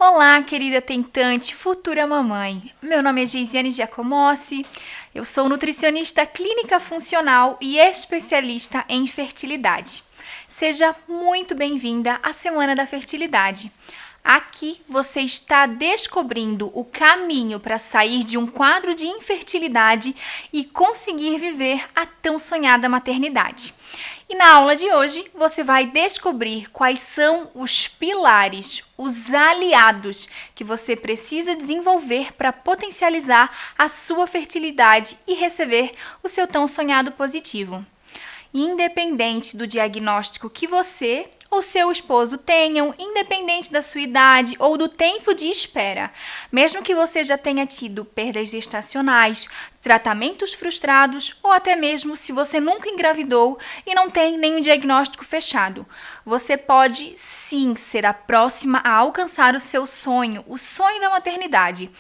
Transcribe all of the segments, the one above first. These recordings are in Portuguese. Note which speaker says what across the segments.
Speaker 1: Olá, querida tentante, futura mamãe. Meu nome é Geisiane Giacomossi, eu sou nutricionista clínica funcional e especialista em fertilidade. Seja muito bem-vinda à Semana da Fertilidade. Aqui você está descobrindo o caminho para sair de um quadro de infertilidade e conseguir viver a tão sonhada maternidade. E na aula de hoje você vai descobrir quais são os pilares, os aliados que você precisa desenvolver para potencializar a sua fertilidade e receber o seu tão sonhado positivo. Independente do diagnóstico que você ou seu esposo tenham, independente da sua idade ou do tempo de espera, mesmo que você já tenha tido perdas gestacionais, tratamentos frustrados ou até mesmo se você nunca engravidou e não tem nenhum diagnóstico fechado, você pode sim ser a próxima a alcançar o seu sonho, o sonho da maternidade.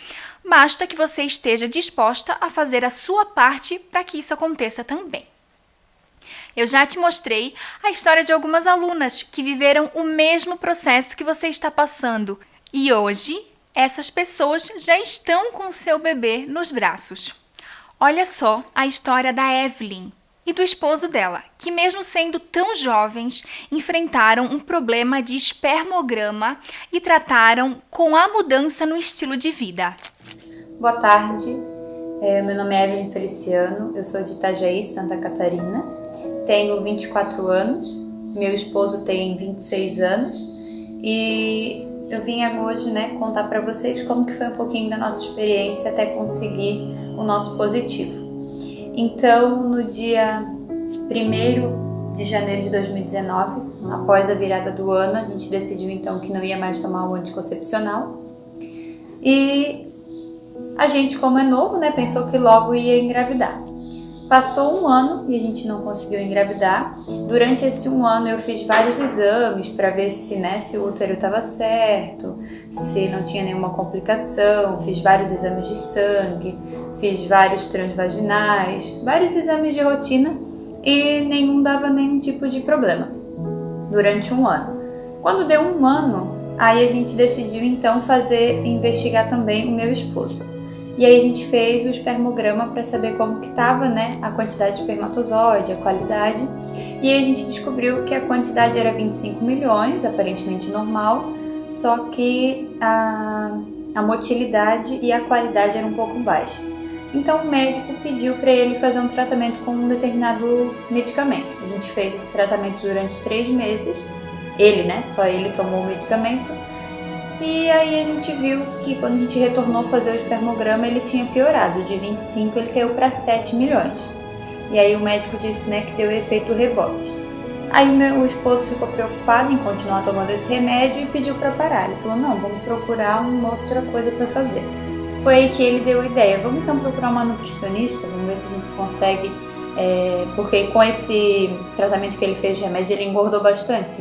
Speaker 1: Basta que você esteja disposta a fazer a sua parte para que isso aconteça também. Eu já te mostrei a história de algumas alunas que viveram o mesmo processo que você está passando. E hoje, essas pessoas já estão com o seu bebê nos braços. Olha só a história da Evelyn e do esposo dela, que mesmo sendo tão jovens, enfrentaram um problema de espermograma e trataram com a mudança no estilo de vida.
Speaker 2: Boa tarde, meu nome é Evelyn Feliciano, eu sou de Itajaí, Santa Catarina. Tenho 24 anos, meu esposo tem 26 anos e eu vim hoje contar para vocês como que foi um pouquinho da nossa experiência até conseguir o nosso positivo. Então, no dia 1º de janeiro de 2019, após a virada do ano, a gente decidiu então que não ia mais tomar o anticoncepcional e a gente, como é novo, pensou que logo ia engravidar. Passou um ano e a gente não conseguiu engravidar. Durante esse um ano eu fiz vários exames para ver se o útero estava certo, se não tinha nenhuma complicação. Fiz vários exames de sangue, fiz vários transvaginais, vários exames de rotina e nenhum dava nenhum tipo de problema durante um ano. Quando deu um ano, aí a gente decidiu então investigar também o meu esposo. E aí a gente fez o espermograma para saber como que estava, a quantidade de espermatozoide, a qualidade. E aí a gente descobriu que a quantidade era 25 milhões, aparentemente normal, só que a motilidade e a qualidade era um pouco baixa. Então o médico pediu para ele fazer um tratamento com um determinado medicamento. A gente fez esse tratamento durante 3 meses. Só ele tomou o medicamento. E aí a gente viu que quando a gente retornou fazer o espermograma, ele tinha piorado. De 25 ele caiu para 7 milhões. E aí o médico disse que deu efeito rebote. Aí o esposo ficou preocupado em continuar tomando esse remédio e pediu para parar. Ele falou, não, vamos procurar uma outra coisa para fazer. Foi aí que ele deu a ideia, vamos então procurar uma nutricionista, vamos ver se a gente consegue, porque com esse tratamento que ele fez de remédio, ele engordou bastante,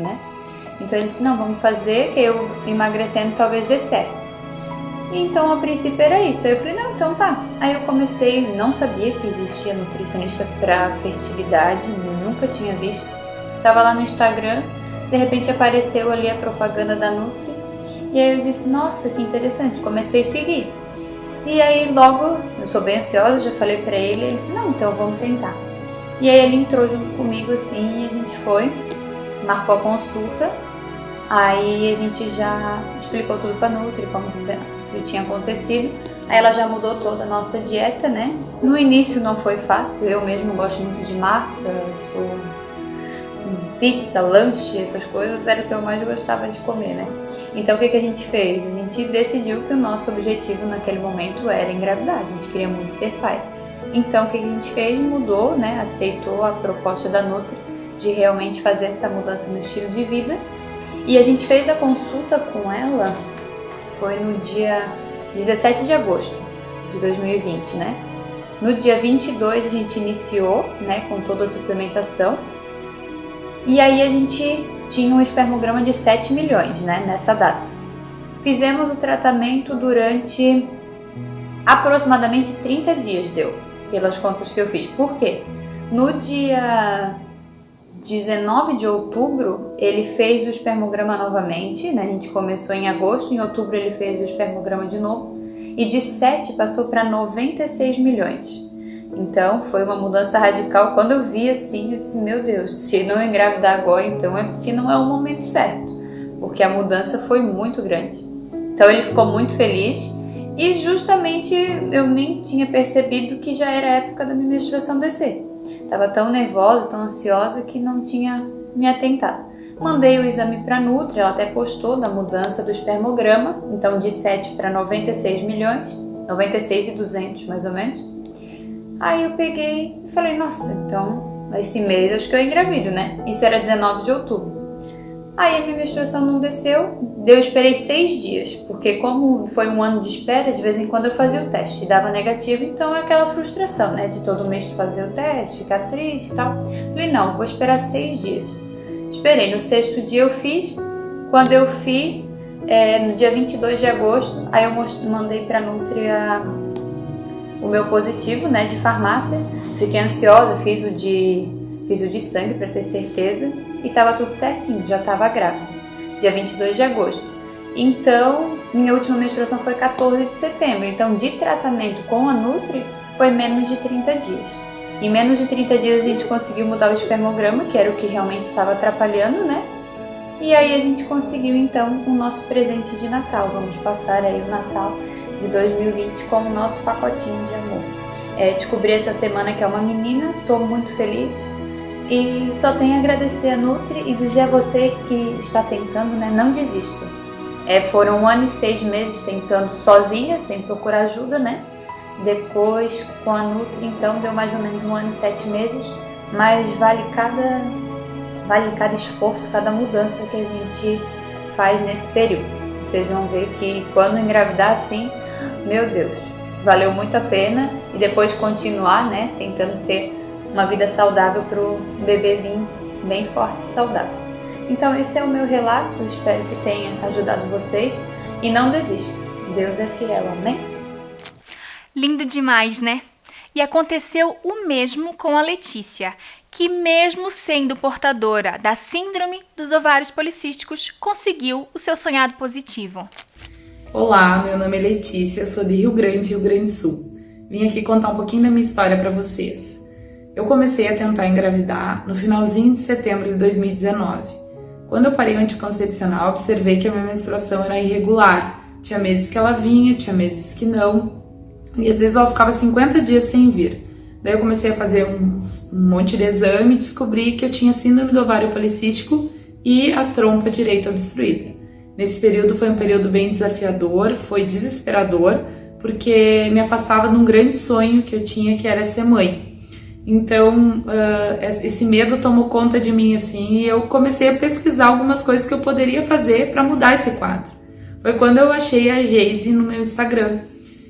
Speaker 2: Então ele disse, não, vamos fazer, que eu emagrecendo talvez dê certo. E então a princípio era isso. Aí eu falei, não, então tá. Aí eu comecei, não sabia que existia nutricionista para fertilidade, nunca tinha visto. Tava lá no Instagram, de repente apareceu ali a propaganda da Nutri. E aí eu disse, nossa, que interessante, comecei a seguir. E aí logo, eu sou bem ansiosa, já falei pra ele disse, não, então vamos tentar. E aí ele entrou junto comigo assim, e a gente foi, marcou a consulta. Aí a gente já explicou tudo pra Nutri, como que tinha acontecido. Aí ela já mudou toda a nossa dieta, No início não foi fácil, eu mesmo gosto muito de massa, sou pizza, lanche, essas coisas, era o que eu mais gostava de comer, Então o que a gente fez? A gente decidiu que o nosso objetivo naquele momento era engravidar, a gente queria muito ser pai. Então o que a gente fez? Mudou, aceitou a proposta da Nutri de realmente fazer essa mudança no estilo de vida. E a gente fez a consulta com ela, foi no dia 17 de agosto de 2020, No dia 22 a gente iniciou, com toda a suplementação. E aí a gente tinha um espermograma de 7 milhões, nessa data. Fizemos o tratamento durante aproximadamente 30 dias, deu, pelas contas que eu fiz. Por quê? No dia 19 de outubro, ele fez o espermograma novamente, né? A gente começou em agosto, em outubro ele fez o espermograma de novo, e de 7 passou para 96 milhões. Então, foi uma mudança radical. Quando eu vi assim, eu disse, meu Deus, se não engravidar agora, então é porque não é o momento certo, porque a mudança foi muito grande. Então, ele ficou muito feliz e justamente eu nem tinha percebido que já era a época da minha menstruação descer. Estava tão nervosa, tão ansiosa que não tinha me atentado. Mandei o exame para a Nutri, ela até postou da mudança do espermograma, então de 7 para 96 milhões, 96.200 mais ou menos. Aí eu peguei e falei, nossa, então esse mês acho que eu engravido, né? Isso era 19 de outubro. Aí a minha menstruação não desceu, eu esperei 6 dias, porque como foi um ano de espera, de vez em quando eu fazia o teste, dava negativo, então é aquela frustração, né? De todo mês tu fazer o teste, ficar triste e tal. Falei, não, vou esperar 6 dias. Esperei, no 6º dia eu fiz, quando eu fiz, no dia 22 de agosto, aí eu mandei pra Nutri o meu positivo, né, de farmácia. Fiquei ansiosa, fiz o de sangue para ter certeza e estava tudo certinho, já estava grávida, dia 22 de agosto. Então, minha última menstruação foi 14 de setembro, então de tratamento com a Nutri foi menos de 30 dias. Em menos de 30 dias a gente conseguiu mudar o espermograma, que era o que realmente estava atrapalhando, né? E aí a gente conseguiu então o nosso presente de Natal. Vamos passar aí o Natal de 2020 com o nosso pacotinho de amor. Descobri essa semana que é uma menina, estou muito feliz e só tenho a agradecer a Nutri e dizer a você que está tentando, né, não desista. Foram 1 ano e 6 meses tentando sozinha, sem procurar ajuda, né? Depois com a Nutri, então deu mais ou menos 1 ano e 7 meses, mas vale cada esforço, cada mudança que a gente faz nesse período. Vocês vão ver que quando engravidar assim, meu Deus, valeu muito a pena. E depois continuar, né, tentando ter uma vida saudável para o bebê vir bem forte e saudável. Então esse é o meu relato, eu espero que tenha ajudado vocês e não desista, Deus é fiel, amém?
Speaker 1: Lindo demais, né? E aconteceu o mesmo com a Letícia, que mesmo sendo portadora da síndrome dos ovários policísticos, conseguiu o seu sonhado positivo.
Speaker 3: Olá, meu nome é Letícia, sou de Rio Grande do Sul. Vim aqui contar um pouquinho da minha história para vocês. Eu comecei a tentar engravidar no finalzinho de setembro de 2019. Quando eu parei o anticoncepcional, observei que a minha menstruação era irregular. Tinha meses que ela vinha, tinha meses que não. E às vezes ela ficava 50 dias sem vir. Daí eu comecei a fazer um monte de exame e descobri que eu tinha síndrome do ovário policístico e a trompa direita obstruída. Nesse período foi um período bem desafiador, foi desesperador, porque me afastava de um grande sonho que eu tinha, que era ser mãe. Então, esse medo tomou conta de mim, assim, e eu comecei a pesquisar algumas coisas que eu poderia fazer para mudar esse quadro. Foi quando eu achei a Geise no meu Instagram.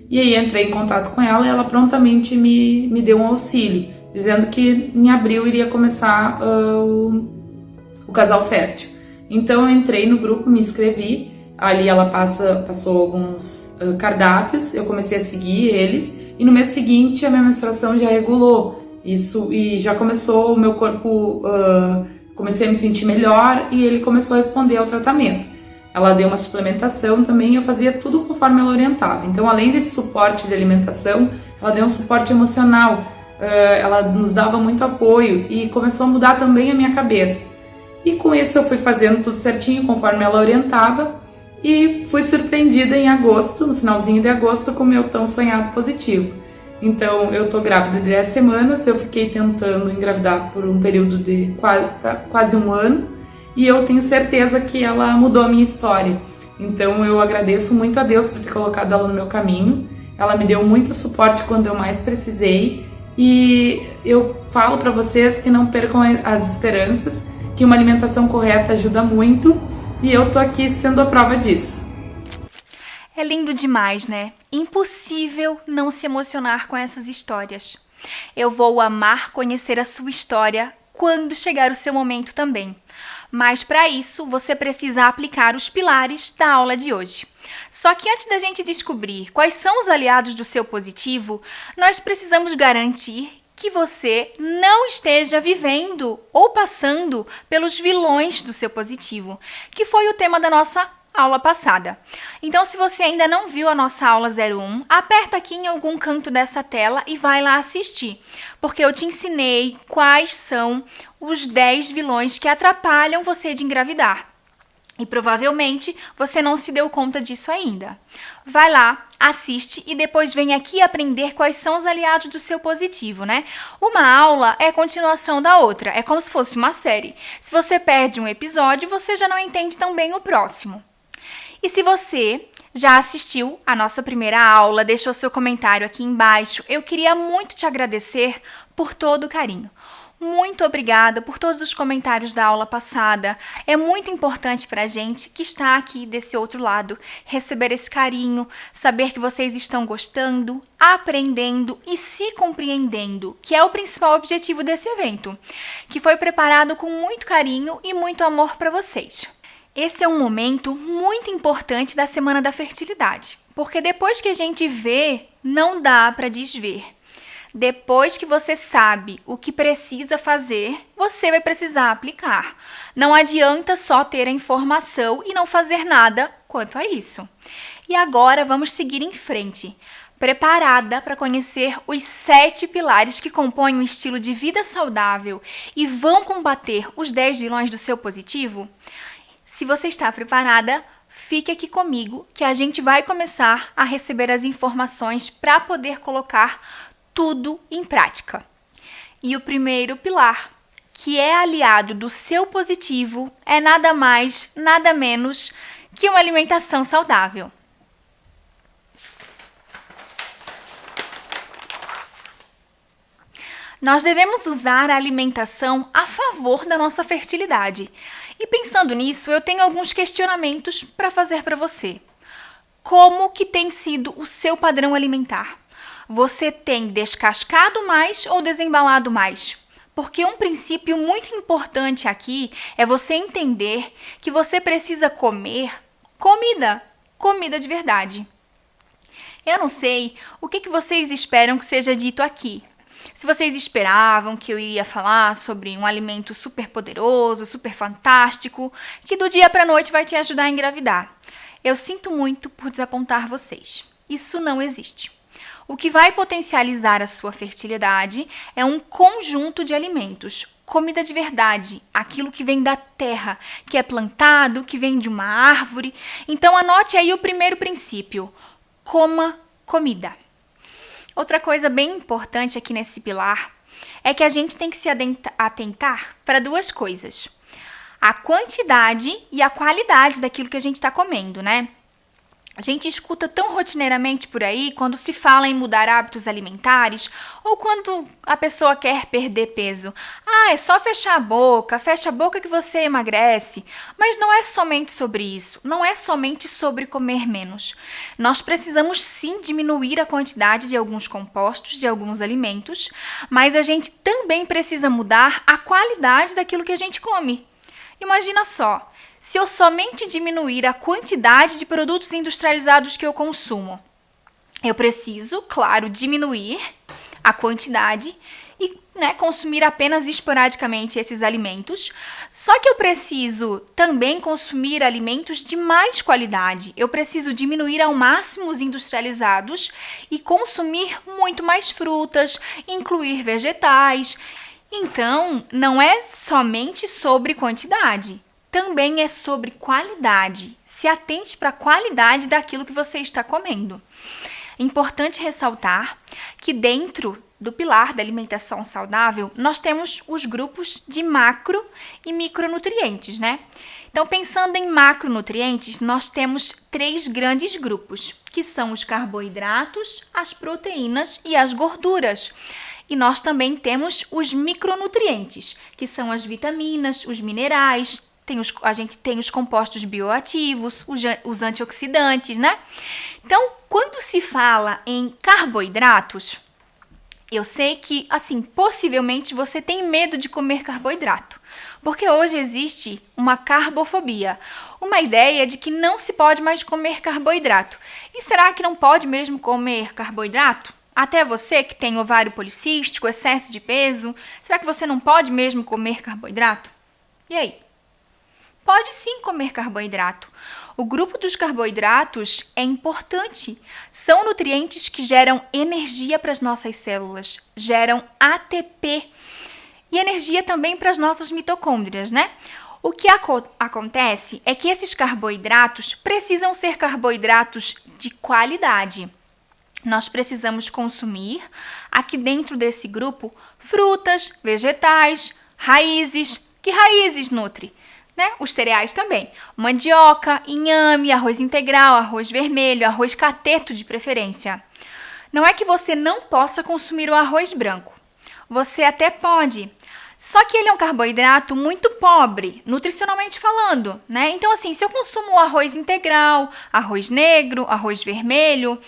Speaker 3: E aí entrei em contato com ela e ela prontamente me deu um auxílio, dizendo que em abril iria começar o casal fértil. Então eu entrei no grupo, me inscrevi, ali ela passou alguns cardápios, eu comecei a seguir eles e no mês seguinte a minha menstruação já regulou. Isso, e já começou o meu corpo, comecei a me sentir melhor e ele começou a responder ao tratamento. Ela deu uma suplementação também e eu fazia tudo conforme ela orientava. Então, além desse suporte de alimentação, ela deu um suporte emocional, ela nos dava muito apoio e começou a mudar também a minha cabeça. E com isso eu fui fazendo tudo certinho conforme ela orientava e fui surpreendida em agosto, no finalzinho de agosto, com o meu tão sonhado positivo. Então, eu tô grávida de 10 semanas, eu fiquei tentando engravidar por um período de quase 1 ano e eu tenho certeza que ela mudou a minha história. Então, eu agradeço muito a Deus por ter colocado ela no meu caminho. Ela me deu muito suporte quando eu mais precisei e eu falo para vocês que não percam as esperanças, que uma alimentação correta ajuda muito e eu tô aqui sendo a prova disso.
Speaker 1: É lindo demais, né? Impossível não se emocionar com essas histórias. Eu vou amar conhecer a sua história quando chegar o seu momento também. Mas para isso, você precisa aplicar os pilares da aula de hoje. Só que antes da gente descobrir quais são os aliados do seu positivo, nós precisamos garantir que você não esteja vivendo ou passando pelos vilões do seu positivo, que foi o tema da nossa aula passada. Então, se você ainda não viu a nossa aula 01, aperta aqui em algum canto dessa tela e vai lá assistir, porque eu te ensinei quais são os 10 vilões que atrapalham você de engravidar. E provavelmente você não se deu conta disso ainda. Vai lá, assiste e depois vem aqui aprender quais são os aliados do seu positivo, né? Uma aula é continuação da outra, é como se fosse uma série. Se você perde um episódio, você já não entende tão bem o próximo. E se você já assistiu a nossa primeira aula, deixou seu comentário aqui embaixo, eu queria muito te agradecer por todo o carinho. Muito obrigada por todos os comentários da aula passada. É muito importante para a gente que está aqui desse outro lado receber esse carinho, saber que vocês estão gostando, aprendendo e se compreendendo, que é o principal objetivo desse evento, que foi preparado com muito carinho e muito amor para vocês. Esse é um momento muito importante da Semana da Fertilidade, porque depois que a gente vê, não dá para desver. Depois que você sabe o que precisa fazer, você vai precisar aplicar. Não adianta só ter a informação e não fazer nada quanto a isso. E agora vamos seguir em frente, preparada para conhecer os 7 pilares que compõem um estilo de vida saudável e vão combater os 10 vilões do seu positivo? Se você está preparada, fique aqui comigo que a gente vai começar a receber as informações para poder colocar tudo em prática. E o primeiro pilar, que é aliado do seu positivo, é nada mais, nada menos que uma alimentação saudável. Nós devemos usar a alimentação a favor da nossa fertilidade. E pensando nisso, eu tenho alguns questionamentos para fazer para você. Como que tem sido o seu padrão alimentar? Você tem descascado mais ou desembalado mais? Porque um princípio muito importante aqui é você entender que você precisa comer comida de verdade. Eu não sei o que vocês esperam que seja dito aqui. Se vocês esperavam que eu ia falar sobre um alimento super poderoso, super fantástico, que do dia para a noite vai te ajudar a engravidar. Eu sinto muito por desapontar vocês. Isso não existe. O que vai potencializar a sua fertilidade é um conjunto de alimentos, comida de verdade, aquilo que vem da terra, que é plantado, que vem de uma árvore. Então anote aí o primeiro princípio: coma comida. Outra coisa bem importante aqui nesse pilar é que a gente tem que se atentar para 2 coisas: a quantidade e a qualidade daquilo que a gente está comendo, né? A gente escuta tão rotineiramente por aí quando se fala em mudar hábitos alimentares ou quando a pessoa quer perder peso. É só fechar a boca, fecha a boca que você emagrece. Mas não é somente sobre isso, não é somente sobre comer menos. Nós precisamos sim diminuir a quantidade de alguns compostos, de alguns alimentos, mas a gente também precisa mudar a qualidade daquilo que a gente come. Imagina só, se eu somente diminuir a quantidade de produtos industrializados que eu consumo, eu preciso, claro, diminuir a quantidade e consumir apenas esporadicamente esses alimentos. Só que eu preciso também consumir alimentos de mais qualidade. Eu preciso diminuir ao máximo os industrializados e consumir muito mais frutas, incluir vegetais. Então, não é somente sobre quantidade. Também é sobre qualidade. Se atente para a qualidade daquilo que você está comendo. É importante ressaltar que dentro do pilar da alimentação saudável, nós temos os grupos de macro e micronutrientes, né? Então, pensando em macronutrientes, nós temos 3 grandes grupos, que são os carboidratos, as proteínas e as gorduras. E nós também temos os micronutrientes, que são as vitaminas, os minerais, a gente tem os compostos bioativos, os antioxidantes, né? Então, quando se fala em carboidratos, eu sei que, possivelmente você tem medo de comer carboidrato, porque hoje existe uma carbofobia, uma ideia de que não se pode mais comer carboidrato. E será que não pode mesmo comer carboidrato? Até você que tem ovário policístico, excesso de peso, será que você não pode mesmo comer carboidrato? E aí? Pode sim comer carboidrato. O grupo dos carboidratos é importante. São nutrientes que geram energia para as nossas células, geram ATP e energia também para as nossas mitocôndrias, né? O que acontece é que esses carboidratos precisam ser carboidratos de qualidade. Nós precisamos consumir, aqui dentro desse grupo, frutas, vegetais, raízes. Que raízes nutre? Né? Os cereais também. Mandioca, inhame, arroz integral, arroz vermelho, arroz cateto de preferência. Não é que você não possa consumir o arroz branco. Você até pode. Só que ele é um carboidrato muito pobre, nutricionalmente falando, né? Então, assim, se eu consumo arroz integral, arroz negro, arroz vermelho,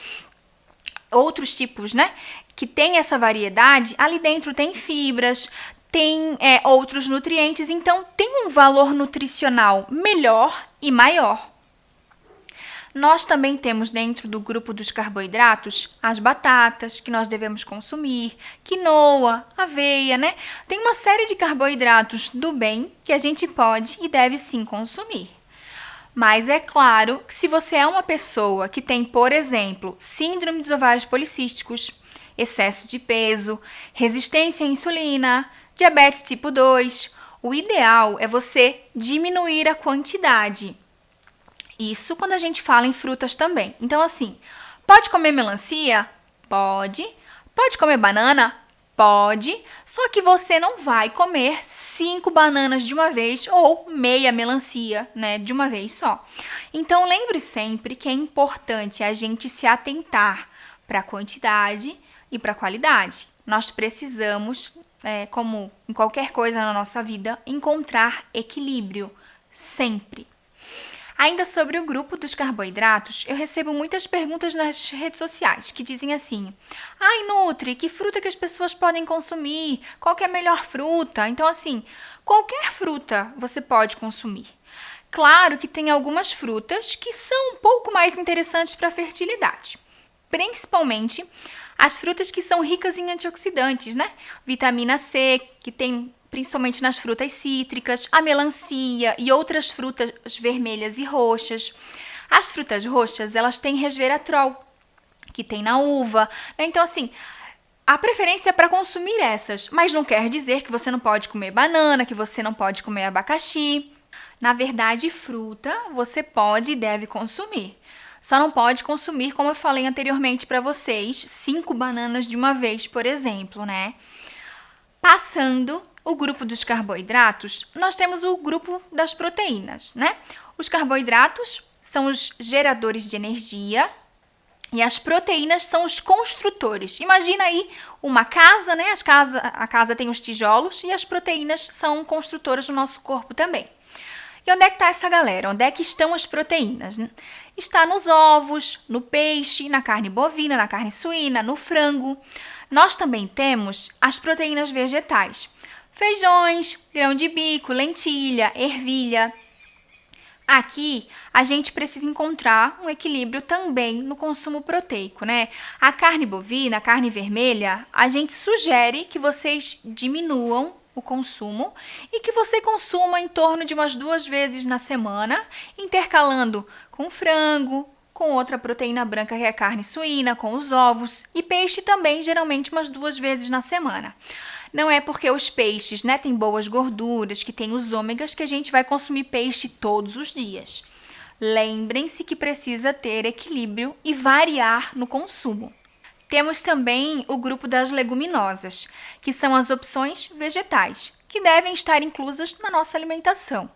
Speaker 1: outros tipos, né? Que tem essa variedade, ali dentro tem fibras, tem outros nutrientes, então tem um valor nutricional melhor e maior. Nós também temos dentro do grupo dos carboidratos as batatas que nós devemos consumir, quinoa, aveia, né? Tem uma série de carboidratos do bem que a gente pode e deve sim consumir. Mas é claro que se você é uma pessoa que tem, por exemplo, síndrome dos ovários policísticos, excesso de peso, resistência à insulina, diabetes tipo 2, o ideal é você diminuir a quantidade. Isso quando a gente fala em frutas também. Então, assim, pode comer melancia? Pode. Pode comer banana? Pode. Só que você não vai comer 5 bananas de uma vez ou meia melancia, né, de uma vez só. Então, lembre sempre que é importante a gente se atentar para a quantidade e para a qualidade. Nós precisamos, como em qualquer coisa na nossa vida, encontrar equilíbrio sempre. Ainda sobre o grupo dos carboidratos, eu recebo muitas perguntas nas redes sociais que dizem assim: ai, Nutri, que fruta que as pessoas podem consumir? Qual que é a melhor fruta? Então, assim, qualquer fruta você pode consumir. Claro que tem algumas frutas que são um pouco mais interessantes para a fertilidade, principalmente as frutas que são ricas em antioxidantes, né? Vitamina C, que tem principalmente nas frutas cítricas, a melancia e outras frutas vermelhas e roxas. As frutas roxas, elas têm resveratrol, que tem na uva, né? Então, assim, a preferência é para consumir essas, mas não quer dizer que você não pode comer banana, que você não pode comer abacaxi. Na verdade, fruta você pode e deve consumir. Só não pode consumir, como eu falei anteriormente para vocês, 5 bananas de uma vez, por exemplo, né? Passando o grupo dos carboidratos, nós temos o grupo das proteínas, né? Os carboidratos são os geradores de energia e as proteínas são os construtores. Imagina aí uma casa, né? A casa tem os tijolos e as proteínas são construtoras do nosso corpo também. E onde é que está essa galera? Onde é que estão as proteínas? Está nos ovos, no peixe, na carne bovina, na carne suína, no frango. Nós também temos as proteínas vegetais. Feijões, grão de bico, lentilha, ervilha. Aqui, a gente precisa encontrar um equilíbrio também no consumo proteico, né? A carne bovina, a carne vermelha, a gente sugere que vocês diminuam o consumo e que você consuma em torno de umas 2 vezes na semana, intercalando com frango, com outra proteína branca que é a carne suína, com os ovos e peixe também, geralmente umas 2 vezes na semana. Não é porque os peixes, né, têm boas gorduras, que tem os ômegas, que a gente vai consumir peixe todos os dias. Lembrem-se que precisa ter equilíbrio e variar no consumo. Temos também o grupo das leguminosas, que são as opções vegetais, que devem estar inclusas na nossa alimentação.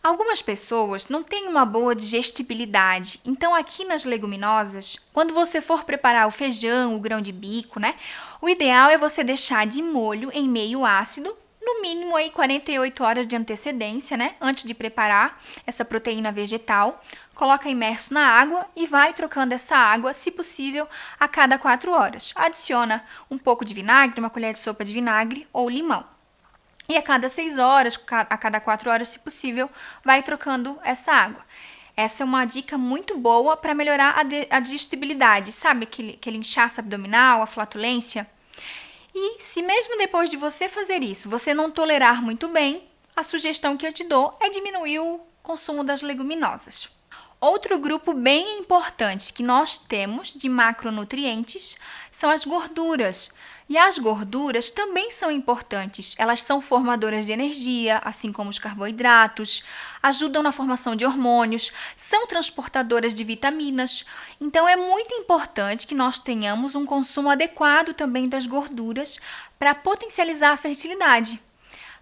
Speaker 1: Algumas pessoas não têm uma boa digestibilidade, então aqui nas leguminosas, quando você for preparar o feijão, o grão de bico, né, o ideal é você deixar de molho em meio ácido, no mínimo aí 48 horas de antecedência, né, antes de preparar essa proteína vegetal. Coloca imerso na água e vai trocando essa água, se possível, a cada 4 horas. Adiciona um pouco de vinagre, uma colher de sopa de vinagre ou limão. E a cada 6 horas, a cada 4 horas, se possível, vai trocando essa água. Essa é uma dica muito boa para melhorar a digestibilidade, sabe? Aquele inchaço abdominal, a flatulência. E se mesmo depois de você fazer isso, você não tolerar muito bem, a sugestão que eu te dou é diminuir o consumo das leguminosas. Outro grupo bem importante que nós temos de macronutrientes são as gorduras. E as gorduras também são importantes. Elas são formadoras de energia, assim como os carboidratos, ajudam na formação de hormônios, são transportadoras de vitaminas. Então é muito importante que nós tenhamos um consumo adequado também das gorduras para potencializar a fertilidade.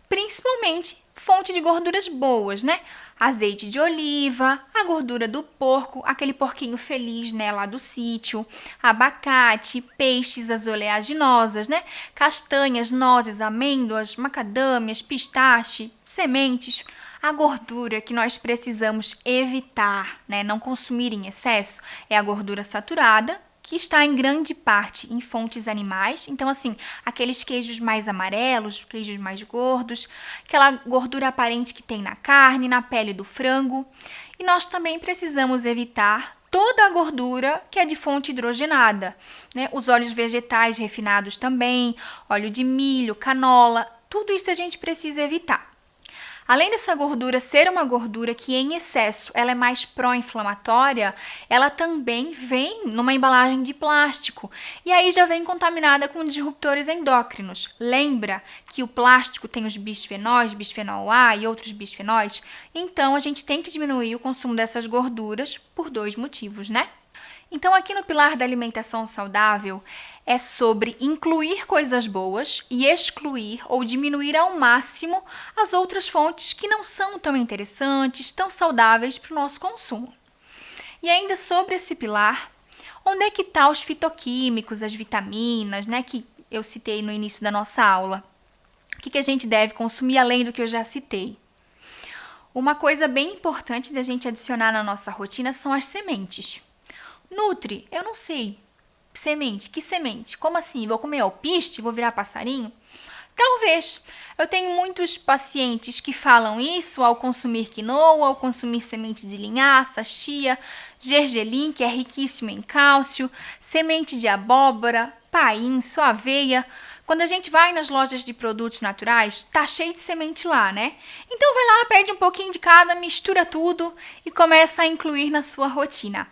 Speaker 1: Principalmente fonte de gorduras boas, né? Azeite de oliva, a gordura do porco, aquele porquinho feliz, né, lá do sítio, abacate, peixes, as oleaginosas, né? Castanhas, nozes, amêndoas, macadâmias, pistache, sementes. A gordura que nós precisamos evitar, né, não consumir em excesso, é a gordura saturada, que está em grande parte em fontes animais. Então, assim, aqueles queijos mais amarelos, queijos mais gordos, aquela gordura aparente que tem na carne, na pele do frango. E nós também precisamos evitar toda a gordura que é de fonte hidrogenada, né? Os óleos vegetais refinados também, óleo de milho, canola, tudo isso a gente precisa evitar. Além dessa gordura ser uma gordura que em excesso ela é mais pró-inflamatória, ela também vem numa embalagem de plástico e aí já vem contaminada com disruptores endócrinos. Lembra que o plástico tem os bisfenóis, bisfenol A e outros bisfenóis? Então a gente tem que diminuir o consumo dessas gorduras por 2 motivos, né? Então, aqui no pilar da alimentação saudável é sobre incluir coisas boas e excluir ou diminuir ao máximo as outras fontes que não são tão interessantes, tão saudáveis para o nosso consumo. E ainda sobre esse pilar, onde é que estão os fitoquímicos, as vitaminas, né, que eu citei no início da nossa aula? O que a gente deve consumir além do que eu já citei? Uma coisa bem importante da gente adicionar na nossa rotina são as sementes. Nutri, eu não sei. Semente, que semente? Como assim? Vou comer alpiste? Vou virar passarinho? Talvez. Eu tenho muitos pacientes que falam isso ao consumir quinoa, ao consumir semente de linhaça, chia, gergelim, que é riquíssimo em cálcio, semente de abóbora, paim, aveia. Quando a gente vai nas lojas de produtos naturais, tá cheio de semente lá, né? Então vai lá, pede um pouquinho de cada, mistura tudo e começa a incluir na sua rotina.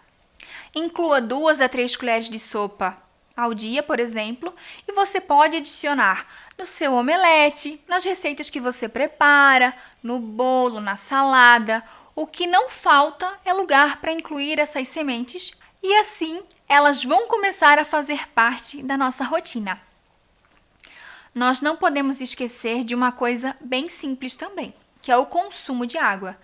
Speaker 1: Inclua 2 a 3 colheres de sopa ao dia, por exemplo, e você pode adicionar no seu omelete, nas receitas que você prepara, no bolo, na salada. O que não falta é lugar para incluir essas sementes e assim elas vão começar a fazer parte da nossa rotina. Nós não podemos esquecer de uma coisa bem simples também, que é o consumo de água.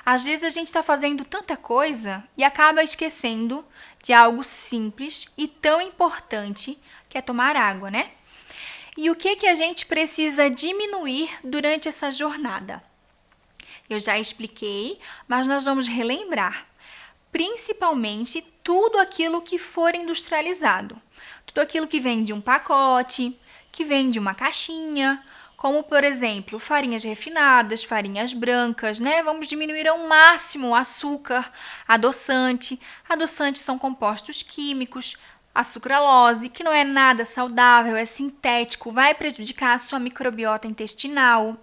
Speaker 1: Às vezes a gente está fazendo tanta coisa e acaba esquecendo de algo simples e tão importante que é tomar água, né? E o que a gente precisa diminuir durante essa jornada? Eu já expliquei, mas nós vamos relembrar. Principalmente tudo aquilo que for industrializado. Tudo aquilo que vem de um pacote, que vem de uma caixinha, como, por exemplo, farinhas refinadas, farinhas brancas, né? Vamos diminuir ao máximo o açúcar, adoçante. Adoçantes são compostos químicos, a sucralose, que não é nada saudável, é sintético, vai prejudicar a sua microbiota intestinal.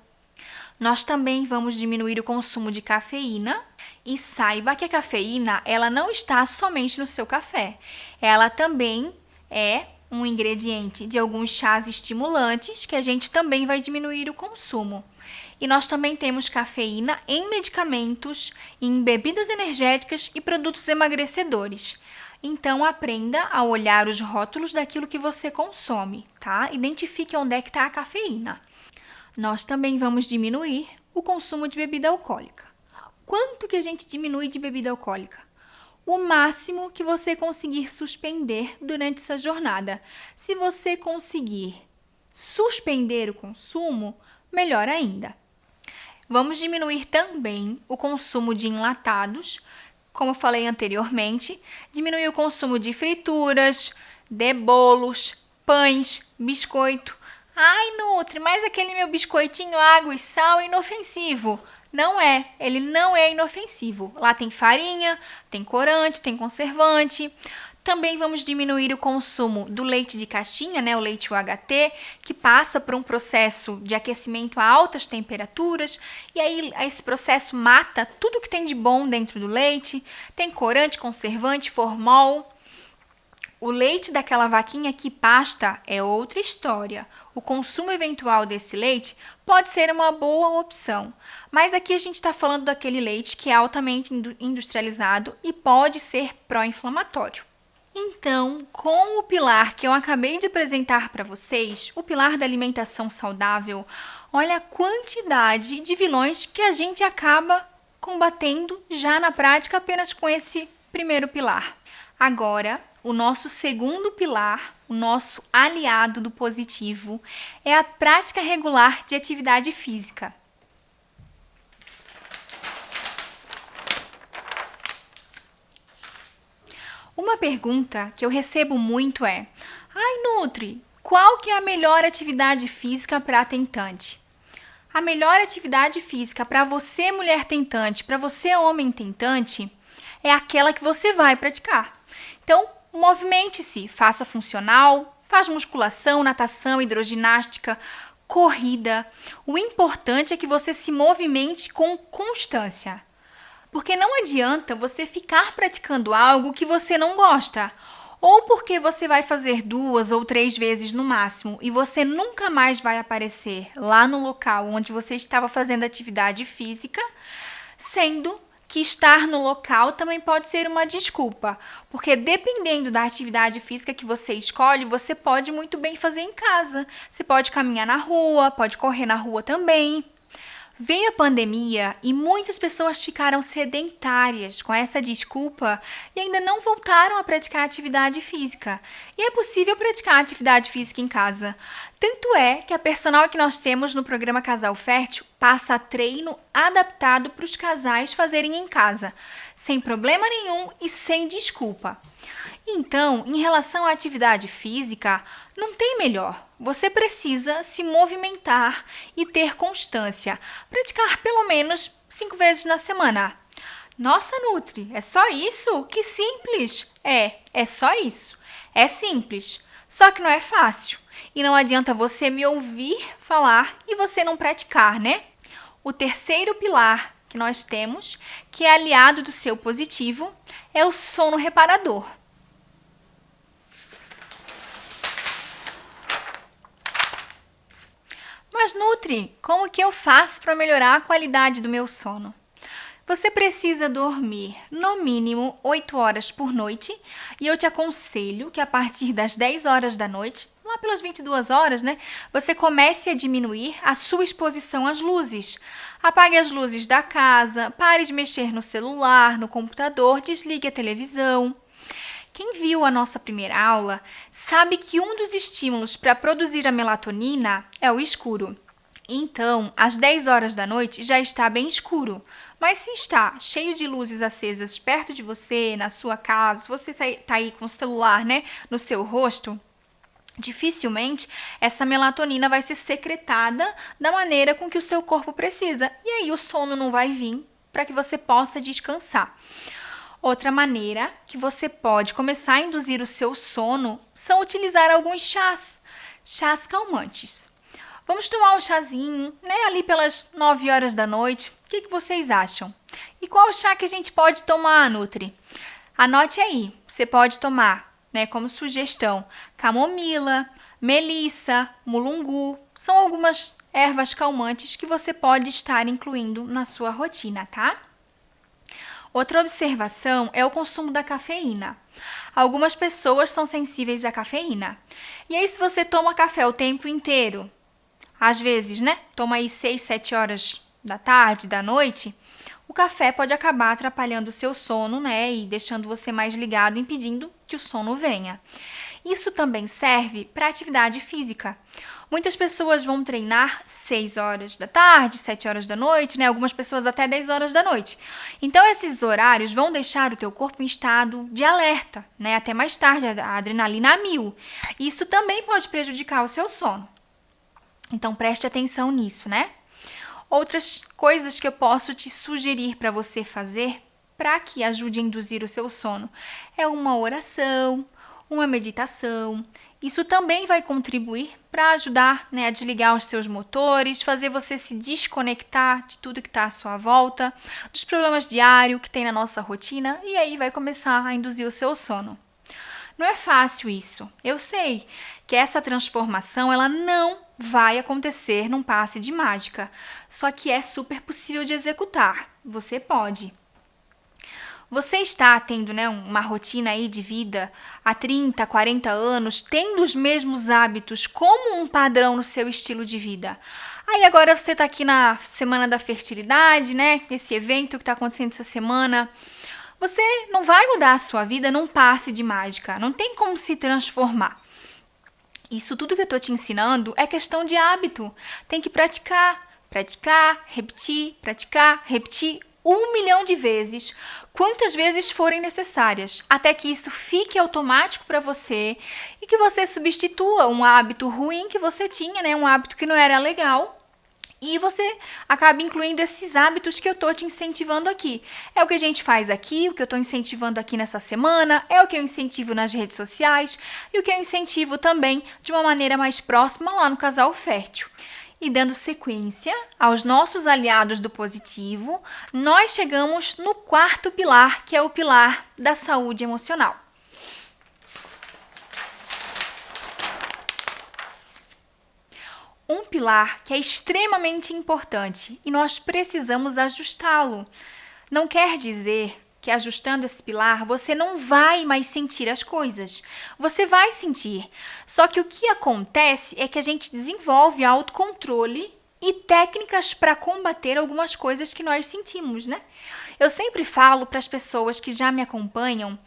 Speaker 1: Nós também vamos diminuir o consumo de cafeína. E saiba que a cafeína, ela não está somente no seu café. Ela também é um ingrediente de alguns chás estimulantes que a gente também vai diminuir o consumo. E nós também temos cafeína em medicamentos, em bebidas energéticas e produtos emagrecedores. Então, aprenda a olhar os rótulos daquilo que você consome, tá? Identifique onde é que está a cafeína. Nós também vamos diminuir o consumo de bebida alcoólica. Quanto que a gente diminui de bebida alcoólica? O máximo que você conseguir suspender durante essa jornada. Se você conseguir suspender o consumo, melhor ainda. Vamos diminuir também o consumo de enlatados, como eu falei anteriormente, diminuir o consumo de frituras, de bolos, pães, biscoito. Ai, Nutri, mas aquele meu biscoitinho água e sal é inofensivo. Não é, ele não é inofensivo. Lá tem farinha, tem corante, tem conservante. Também vamos diminuir o consumo do leite de caixinha, né, o leite UHT, que passa por um processo de aquecimento a altas temperaturas, e aí esse processo mata tudo que tem de bom dentro do leite. Tem corante, conservante, formol. O leite daquela vaquinha que pasta é outra história. O consumo eventual desse leite pode ser uma boa opção, mas aqui a gente está falando daquele leite que é altamente industrializado e pode ser pró-inflamatório. Então, com o pilar que eu acabei de apresentar para vocês, o pilar da alimentação saudável, olha a quantidade de vilões que a gente acaba combatendo já na prática apenas com esse primeiro pilar. Agora, o nosso segundo pilar, o nosso aliado do positivo, é a prática regular de atividade física. Uma pergunta que eu recebo muito é: ai, Nutri, qual que é a melhor atividade física para tentante? A melhor atividade física para você, mulher tentante, para você, homem tentante, é aquela que você vai praticar. Então, movimente-se, faça funcional, faz musculação, natação, hidroginástica, corrida. O importante é que você se movimente com constância. Porque não adianta você ficar praticando algo que você não gosta, ou porque você vai fazer 2 ou 3 vezes no máximo e você nunca mais vai aparecer lá no local onde você estava fazendo atividade física, sendo que estar no local também pode ser uma desculpa, porque dependendo da atividade física que você escolhe, você pode muito bem fazer em casa. Você pode caminhar na rua, pode correr na rua também. Veio a pandemia e muitas pessoas ficaram sedentárias com essa desculpa e ainda não voltaram a praticar atividade física. E é possível praticar atividade física em casa. Tanto é que a personal que nós temos no programa Casal Fértil passa treino adaptado para os casais fazerem em casa, sem problema nenhum e sem desculpa. Então, em relação à atividade física, não tem melhor. Você precisa se movimentar e ter constância. Praticar pelo menos 5 vezes na semana. Nossa, Nutri, é só isso? Que simples! É só isso. É simples, só que não é fácil. E não adianta você me ouvir falar e você não praticar, né? O terceiro pilar que nós temos, que é aliado do seu positivo, é o sono reparador. Mas, Nutri, como que eu faço para melhorar a qualidade do meu sono? Você precisa dormir no mínimo 8 horas por noite e eu te aconselho que a partir das 10 horas da noite, lá pelas 22 horas, né, você comece a diminuir a sua exposição às luzes. Apague as luzes da casa, pare de mexer no celular, no computador, desligue a televisão. Quem viu a nossa primeira aula sabe que um dos estímulos para produzir a melatonina é o escuro. Então, às 10 horas da noite já está bem escuro. Mas se está cheio de luzes acesas perto de você, na sua casa, se você está aí com o celular, né, no seu rosto, dificilmente essa melatonina vai ser secretada da maneira com que o seu corpo precisa. E aí o sono não vai vir para que você possa descansar. Outra maneira que você pode começar a induzir o seu sono são utilizar alguns chás calmantes. Vamos tomar um chazinho, né, ali pelas 9 horas da noite. O que vocês acham? E qual chá que a gente pode tomar, Nutri? Anote aí, você pode tomar, né, como sugestão, camomila, melissa, mulungu. São algumas ervas calmantes que você pode estar incluindo na sua rotina, tá? Outra observação é o consumo da cafeína. Algumas pessoas são sensíveis à cafeína. E aí, se você toma café o tempo inteiro, às vezes, né, toma aí 6, 7 horas da tarde, da noite, o café pode acabar atrapalhando o seu sono, né, e deixando você mais ligado, impedindo que o sono venha. Isso também serve para atividade física. Muitas pessoas vão treinar 6 horas da tarde, 7 horas da noite, né? Algumas pessoas até 10 horas da noite. Então, esses horários vão deixar o teu corpo em estado de alerta, né? Até mais tarde, a adrenalina a 1000. Isso também pode prejudicar o seu sono. Então, preste atenção nisso, né? Outras coisas que eu posso te sugerir para você fazer para que ajude a induzir o seu sono é uma oração, uma meditação. Isso também vai contribuir para ajudar, a desligar os seus motores, fazer você se desconectar de tudo que está à sua volta, dos problemas diários que tem na nossa rotina, e aí vai começar a induzir o seu sono. Não é fácil isso. Eu sei que essa transformação ela não vai acontecer num passe de mágica, só que é super possível de executar. Você pode. Você está tendo uma rotina aí de vida há 30, 40 anos, tendo os mesmos hábitos como um padrão no seu estilo de vida. Aí agora você está aqui na Semana da Fertilidade, esse evento que está acontecendo essa semana. Você não vai mudar a sua vida num passe de mágica, não tem como se transformar. Isso tudo que eu estou te ensinando é questão de hábito. Tem que praticar, repetir, 1 milhão de vezes, quantas vezes forem necessárias, até que isso fique automático para você e que você substitua um hábito ruim que você tinha, um hábito que não era legal, e você acaba incluindo esses hábitos que eu estou te incentivando aqui. É o que a gente faz aqui, o que eu estou incentivando aqui nessa semana, é o que eu incentivo nas redes sociais e o que eu incentivo também de uma maneira mais próxima lá no Casal Fértil. E dando sequência aos nossos aliados do positivo, nós chegamos no 4º pilar, que é o pilar da saúde emocional. Um pilar que é extremamente importante e nós precisamos ajustá-lo. Não quer dizer que ajustando esse pilar você não vai mais sentir as coisas. Você vai sentir. Só que o que acontece é que a gente desenvolve autocontrole e técnicas para combater algumas coisas que nós sentimos, Eu sempre falo para as pessoas que já me acompanham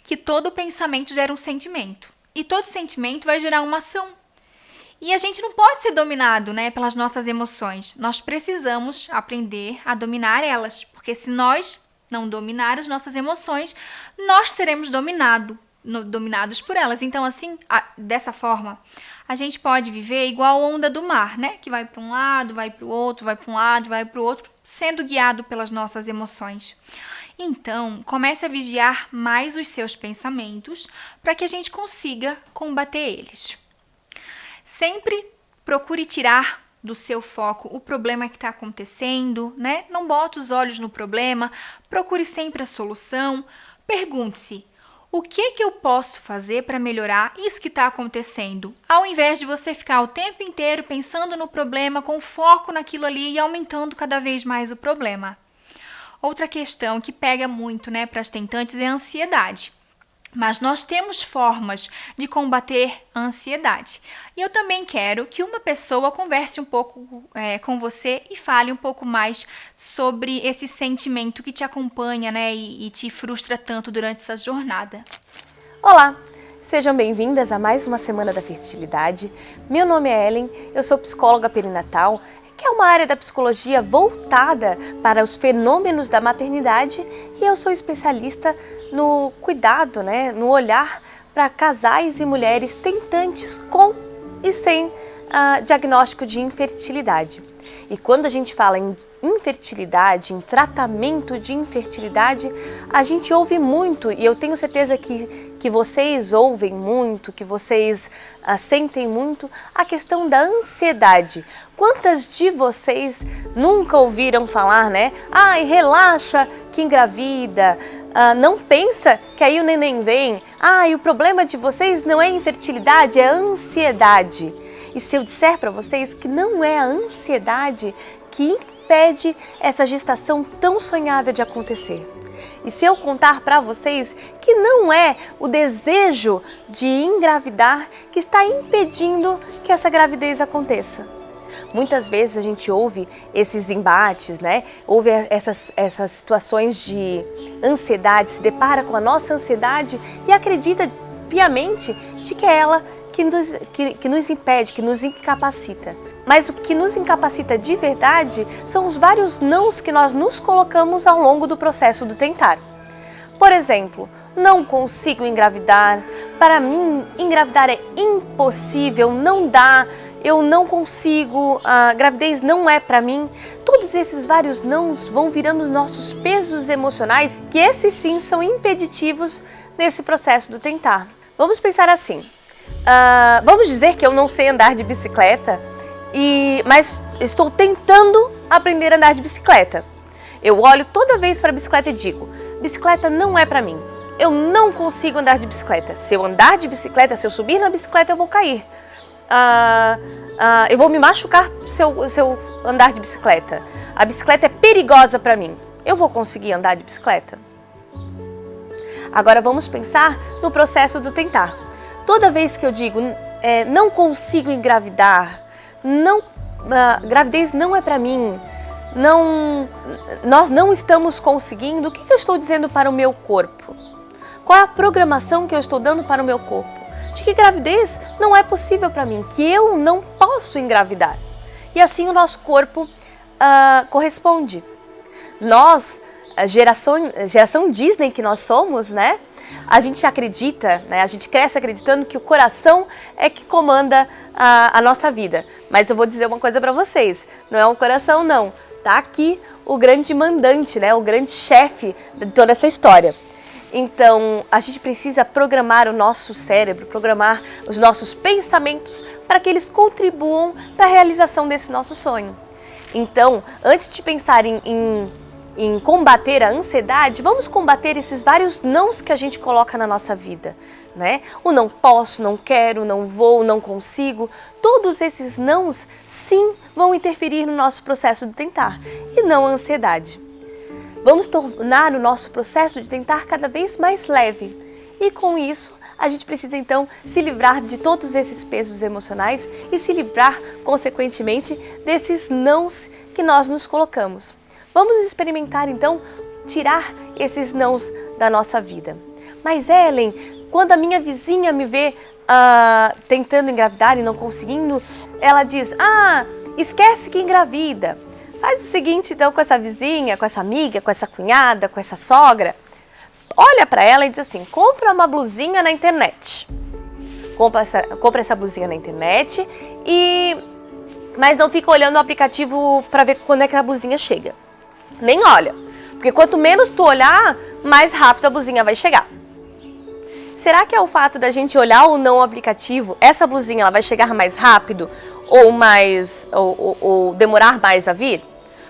Speaker 1: que todo pensamento gera um sentimento. E todo sentimento vai gerar uma ação. E a gente não pode ser dominado, pelas nossas emoções. Nós precisamos aprender a dominar elas, porque se nós não dominar as nossas emoções, nós seremos dominados por elas. Então, assim, dessa forma, a gente pode viver igual a onda do mar, que vai para um lado, vai para o outro, vai para um lado, vai para o outro, sendo guiado pelas nossas emoções. Então, comece a vigiar mais os seus pensamentos para que a gente consiga combater eles. Sempre procure tirar do seu foco o problema que está acontecendo, Não bota os olhos no problema, procure sempre a solução. Pergunte-se, o que eu posso fazer para melhorar isso que está acontecendo? Ao invés de você ficar o tempo inteiro pensando no problema, com foco naquilo ali e aumentando cada vez mais o problema. Outra questão que pega muito, para as tentantes é a ansiedade. Mas nós temos formas de combater a ansiedade. E eu também quero que uma pessoa converse um pouco com você e fale um pouco mais sobre esse sentimento que te acompanha, e te frustra tanto durante essa jornada.
Speaker 4: Olá! Sejam bem-vindas a mais uma Semana da Fertilidade. Meu nome é Ellen, eu sou psicóloga perinatal, que é uma área da psicologia voltada para os fenômenos da maternidade, e eu sou especialista no cuidado, no olhar para casais e mulheres tentantes com e sem diagnóstico de infertilidade. E quando a gente fala em infertilidade, em tratamento de infertilidade, a gente ouve muito, e eu tenho certeza que vocês ouvem muito, que vocês sentem muito, a questão da ansiedade. Quantas de vocês nunca ouviram falar, Ai, relaxa que engravida, não pensa que aí o neném vem, e o problema de vocês não é infertilidade, é ansiedade. E se eu disser para vocês que não é a ansiedade que impede essa gestação tão sonhada de acontecer? E se eu contar para vocês que não é o desejo de engravidar que está impedindo que essa gravidez aconteça? Muitas vezes a gente ouve esses embates, Ouve essas situações de ansiedade, se depara com a nossa ansiedade e acredita piamente de que é ela que nos impede, que nos incapacita. Mas o que nos incapacita de verdade são os vários nãos que nós nos colocamos ao longo do processo do tentar. Por exemplo, não consigo engravidar, para mim engravidar é impossível, não dá, eu não consigo, a gravidez não é para mim. Todos esses vários nãos vão virando os nossos pesos emocionais, que esses sim são impeditivos nesse processo do tentar. Vamos pensar assim, vamos dizer que eu não sei andar de bicicleta, mas estou tentando aprender a andar de bicicleta. Eu olho toda vez para a bicicleta e digo, bicicleta não é para mim. Eu não consigo andar de bicicleta. Se eu andar de bicicleta, se eu subir na bicicleta, eu vou cair. Eu vou me machucar se eu andar de bicicleta. A bicicleta é perigosa para mim. Eu vou conseguir andar de bicicleta? Agora vamos pensar no processo do tentar. Toda vez que eu digo, não consigo engravidar, gravidez não é para mim, nós não estamos conseguindo, o que eu estou dizendo para o meu corpo? Qual é a programação que eu estou dando para o meu corpo? De que gravidez não é possível para mim, que eu não posso engravidar. E assim o nosso corpo corresponde. Nós, a geração Disney que nós somos, né? A gente acredita, né? A gente cresce acreditando que o coração é que comanda a nossa vida. Mas eu vou dizer uma coisa para vocês, não é o coração não. Tá aqui o grande mandante, né? O grande chefe de toda essa história. Então, a gente precisa programar o nosso cérebro, programar os nossos pensamentos para que eles contribuam para a realização desse nosso sonho. Então, antes de pensar em combater a ansiedade, vamos combater esses vários nãos que a gente coloca na nossa vida, né? O não posso, não quero, não vou, não consigo. Todos esses nãos, sim, vão interferir no nosso processo de tentar e não a ansiedade. Vamos tornar o nosso processo de tentar cada vez mais leve. E com isso, a gente precisa então se livrar de todos esses pesos emocionais e se livrar, consequentemente, desses nãos que nós nos colocamos. Vamos experimentar então tirar esses nãos da nossa vida. Mas Ellen, quando a minha vizinha me vê tentando engravidar e não conseguindo, ela diz, esquece que engravida. Faz o seguinte então com essa vizinha, com essa amiga, com essa cunhada, com essa sogra. Olha para ela e diz assim, compra uma blusinha na internet. Compra essa blusinha na internet, mas não fica olhando o aplicativo para ver quando é que a blusinha chega. Nem olha, porque quanto menos tu olhar, mais rápido a blusinha vai chegar. Será que é o fato da gente olhar ou não o aplicativo, essa blusinha ela vai chegar mais rápido ou demorar mais a vir?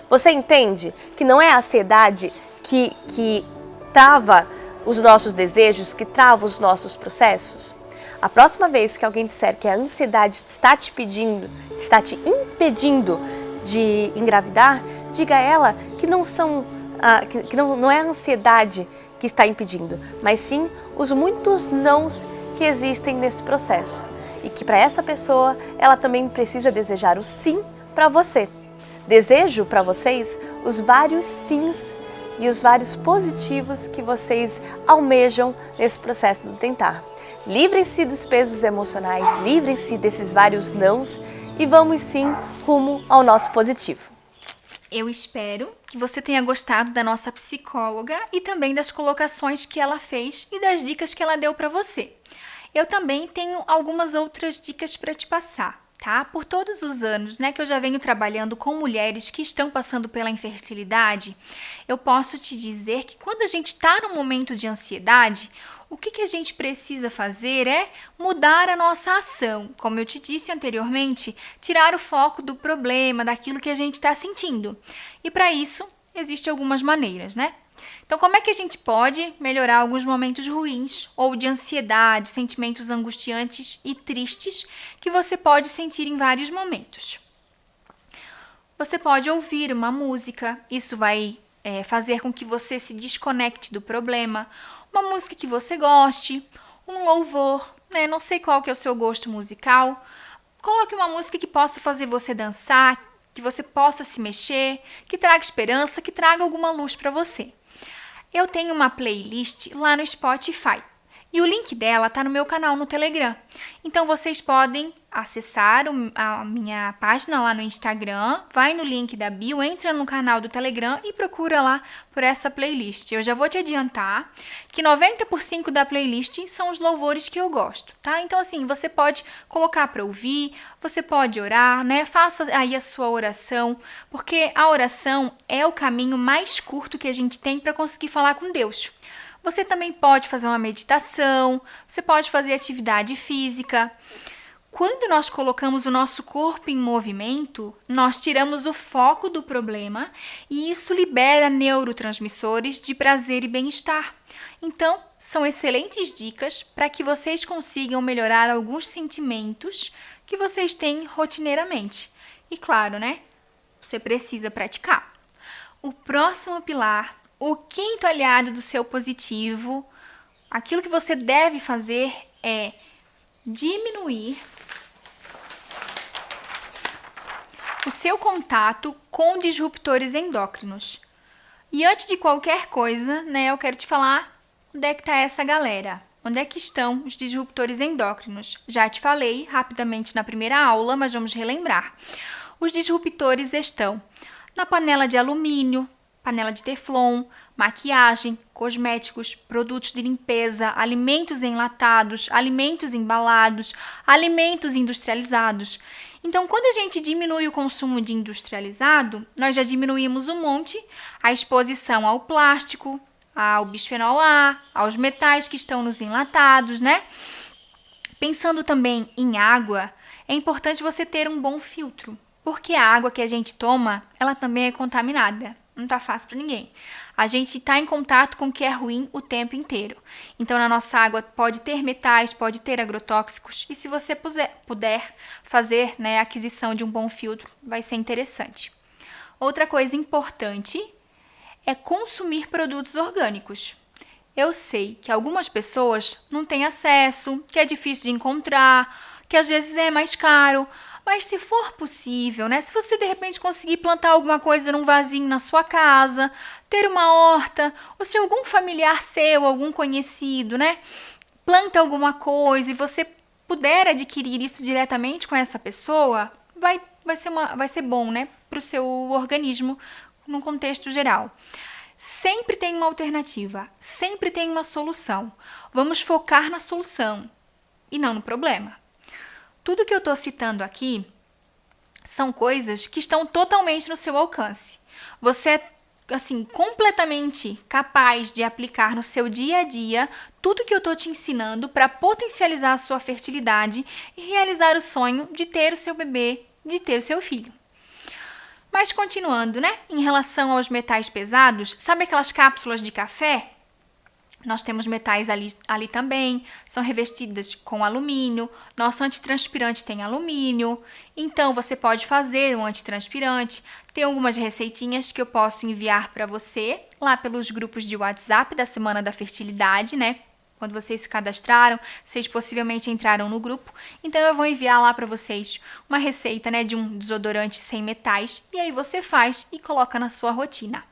Speaker 4: Você entende que não é a ansiedade que trava os nossos desejos, que trava os nossos processos? A próxima vez que alguém disser que a ansiedade está te impedindo de engravidar, diga a ela que não é a ansiedade que está impedindo, mas sim os muitos nãos que existem nesse processo. E que para essa pessoa, ela também precisa desejar o sim para você. Desejo para vocês os vários sims e os vários positivos que vocês almejam nesse processo do tentar. Livrem-se dos pesos emocionais, livrem-se desses vários nãos e vamos sim rumo ao nosso positivo.
Speaker 1: Eu espero que você tenha gostado da nossa psicóloga e também das colocações que ela fez e das dicas que ela deu para você. Eu também tenho algumas outras dicas para te passar. Tá? Por todos os anos, que eu já venho trabalhando com mulheres que estão passando pela infertilidade, eu posso te dizer que quando a gente está num momento de ansiedade, o que a gente precisa fazer é mudar a nossa ação. Como eu te disse anteriormente, tirar o foco do problema, daquilo que a gente está sentindo. E para isso, existem algumas maneiras, Então, como é que a gente pode melhorar alguns momentos ruins ou de ansiedade, sentimentos angustiantes e tristes que você pode sentir em vários momentos? Você pode ouvir uma música, isso vai fazer com que você se desconecte do problema, uma música que você goste, um louvor, não sei qual que é o seu gosto musical, coloque uma música que possa fazer você dançar, que você possa se mexer, que traga esperança, que traga alguma luz para você. Eu tenho uma playlist lá no Spotify E o link dela tá no meu canal no Telegram. Então vocês podem acessar a minha página lá no Instagram, vai no link da bio, entra no canal do Telegram e procura lá por essa playlist. Eu já vou te adiantar que 90% da playlist são os louvores que eu gosto, tá? Então assim, você pode colocar para ouvir, você pode orar, né? Faça aí a sua oração, porque a oração é o caminho mais curto que a gente tem para conseguir falar com Deus. Você também pode fazer uma meditação, você pode fazer atividade física. Quando nós colocamos o nosso corpo em movimento, nós tiramos o foco do problema e isso libera neurotransmissores de prazer e bem-estar. Então, são excelentes dicas para que vocês consigam melhorar alguns sentimentos que vocês têm rotineiramente. E claro, né? Você precisa praticar. O próximo pilar, o quinto aliado do seu positivo, aquilo que você deve fazer é diminuir o seu contato com disruptores endócrinos. E antes de qualquer coisa, né, eu quero te falar onde é que está essa galera. Onde é que estão os disruptores endócrinos? Já te falei rapidamente na primeira aula, mas vamos relembrar. Os disruptores estão na panela de alumínio, panela de teflon, maquiagem, cosméticos, produtos de limpeza, alimentos enlatados, alimentos embalados, alimentos industrializados. Então, quando a gente diminui o consumo de industrializado, nós já diminuímos um monte a exposição ao plástico, ao bisfenol A, aos metais que estão nos enlatados, né? Pensando também em água, é importante você ter um bom filtro, porque a água que a gente toma, ela também é contaminada. Não tá fácil para ninguém. A gente está em contato com o que é ruim o tempo inteiro. Então, na nossa água pode ter metais, pode ter agrotóxicos. E se você puder fazer, né, a aquisição de um bom filtro, vai ser interessante. Outra coisa importante é consumir produtos orgânicos. Eu sei que algumas pessoas não têm acesso, que é difícil de encontrar, que às vezes é mais caro. Mas se for possível, né? Se você de repente conseguir plantar alguma coisa num vasinho na sua casa, ter uma horta, ou se algum familiar seu, algum conhecido, né, planta alguma coisa e você puder adquirir isso diretamente com essa pessoa, vai ser bom, né, para o seu organismo num contexto geral. Sempre tem uma alternativa, sempre tem uma solução. Vamos focar na solução e não no problema. Tudo que eu estou citando aqui são coisas que estão totalmente no seu alcance. Você é, assim, completamente capaz de aplicar no seu dia a dia tudo que eu estou te ensinando para potencializar a sua fertilidade e realizar o sonho de ter o seu bebê, de ter o seu filho. Mas continuando, né? Em relação aos metais pesados, sabe aquelas cápsulas de café? Nós temos metais ali também, são revestidas com alumínio, nosso antitranspirante tem alumínio, então você pode fazer um antitranspirante. Tem algumas receitinhas que eu posso enviar para você lá pelos grupos de WhatsApp da Semana da Fertilidade, né? Quando vocês se cadastraram, vocês possivelmente entraram no grupo, então eu vou enviar lá para vocês uma receita, né, de um desodorante sem metais, e aí você faz e coloca na sua rotina.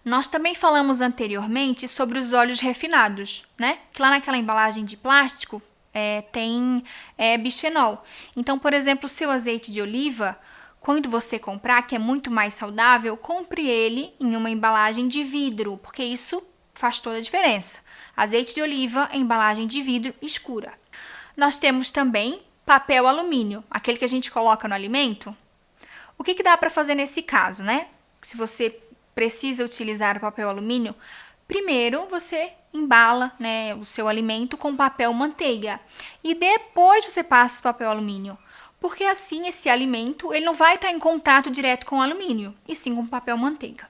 Speaker 1: Nós também falamos anteriormente sobre os óleos refinados, né? Que lá naquela embalagem de plástico tem bisfenol. Então, por exemplo, o seu azeite de oliva, quando você comprar, que é muito mais saudável, compre ele em uma embalagem de vidro, porque isso faz toda a diferença. Azeite de oliva em embalagem de vidro escura. Nós temos também papel alumínio, aquele que a gente coloca no alimento. O que dá para fazer nesse caso, né? Se você precisa utilizar o papel alumínio, primeiro você embala, né, o seu alimento com papel manteiga e depois você passa o papel alumínio, porque assim esse alimento ele não vai estar em contato direto com o alumínio, e sim com o papel manteiga.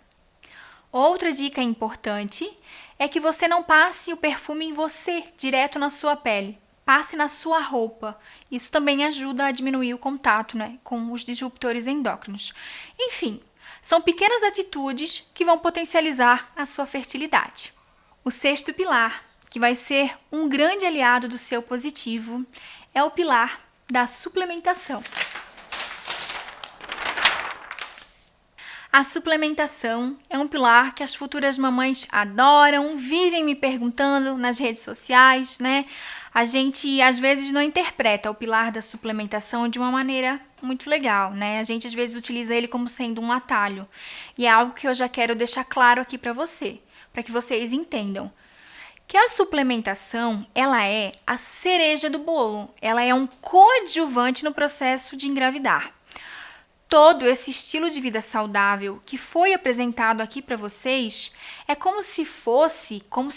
Speaker 1: Outra dica importante é que você não passe o perfume em você, direto na sua pele. Passe na sua roupa. Isso também ajuda a diminuir o contato, né, com os disruptores endócrinos. Enfim, são pequenas atitudes que vão potencializar a sua fertilidade. O sexto pilar, que vai ser um grande aliado do seu positivo, é o pilar da suplementação. A suplementação é um pilar que as futuras mamães adoram, vivem me perguntando nas redes sociais, né? A gente às vezes não interpreta o pilar da suplementação de uma maneira muito legal, né? A gente às vezes utiliza ele como sendo um atalho. E é algo que eu já quero deixar claro aqui para que vocês entendam. Que a suplementação, ela é a cereja do bolo. Ela é um coadjuvante no processo de engravidar. Todo esse estilo de vida saudável que foi apresentado aqui para vocês é como se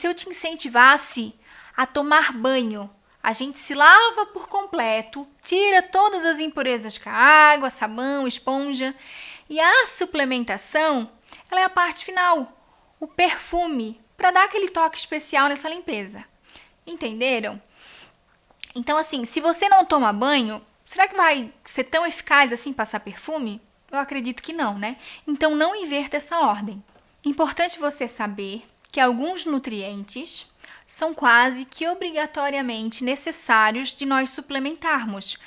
Speaker 1: eu te incentivasse a tomar banho. A gente se lava por completo, tira todas as impurezas com a água, sabão, esponja. E a suplementação, ela é a parte final, o perfume, para dar aquele toque especial nessa limpeza. Entenderam? Então, assim, se você não toma banho, será que vai ser tão eficaz assim passar perfume? Eu acredito que não, né? Então não inverta essa ordem. Importante você saber que alguns nutrientes são quase que obrigatoriamente necessários de nós suplementarmos,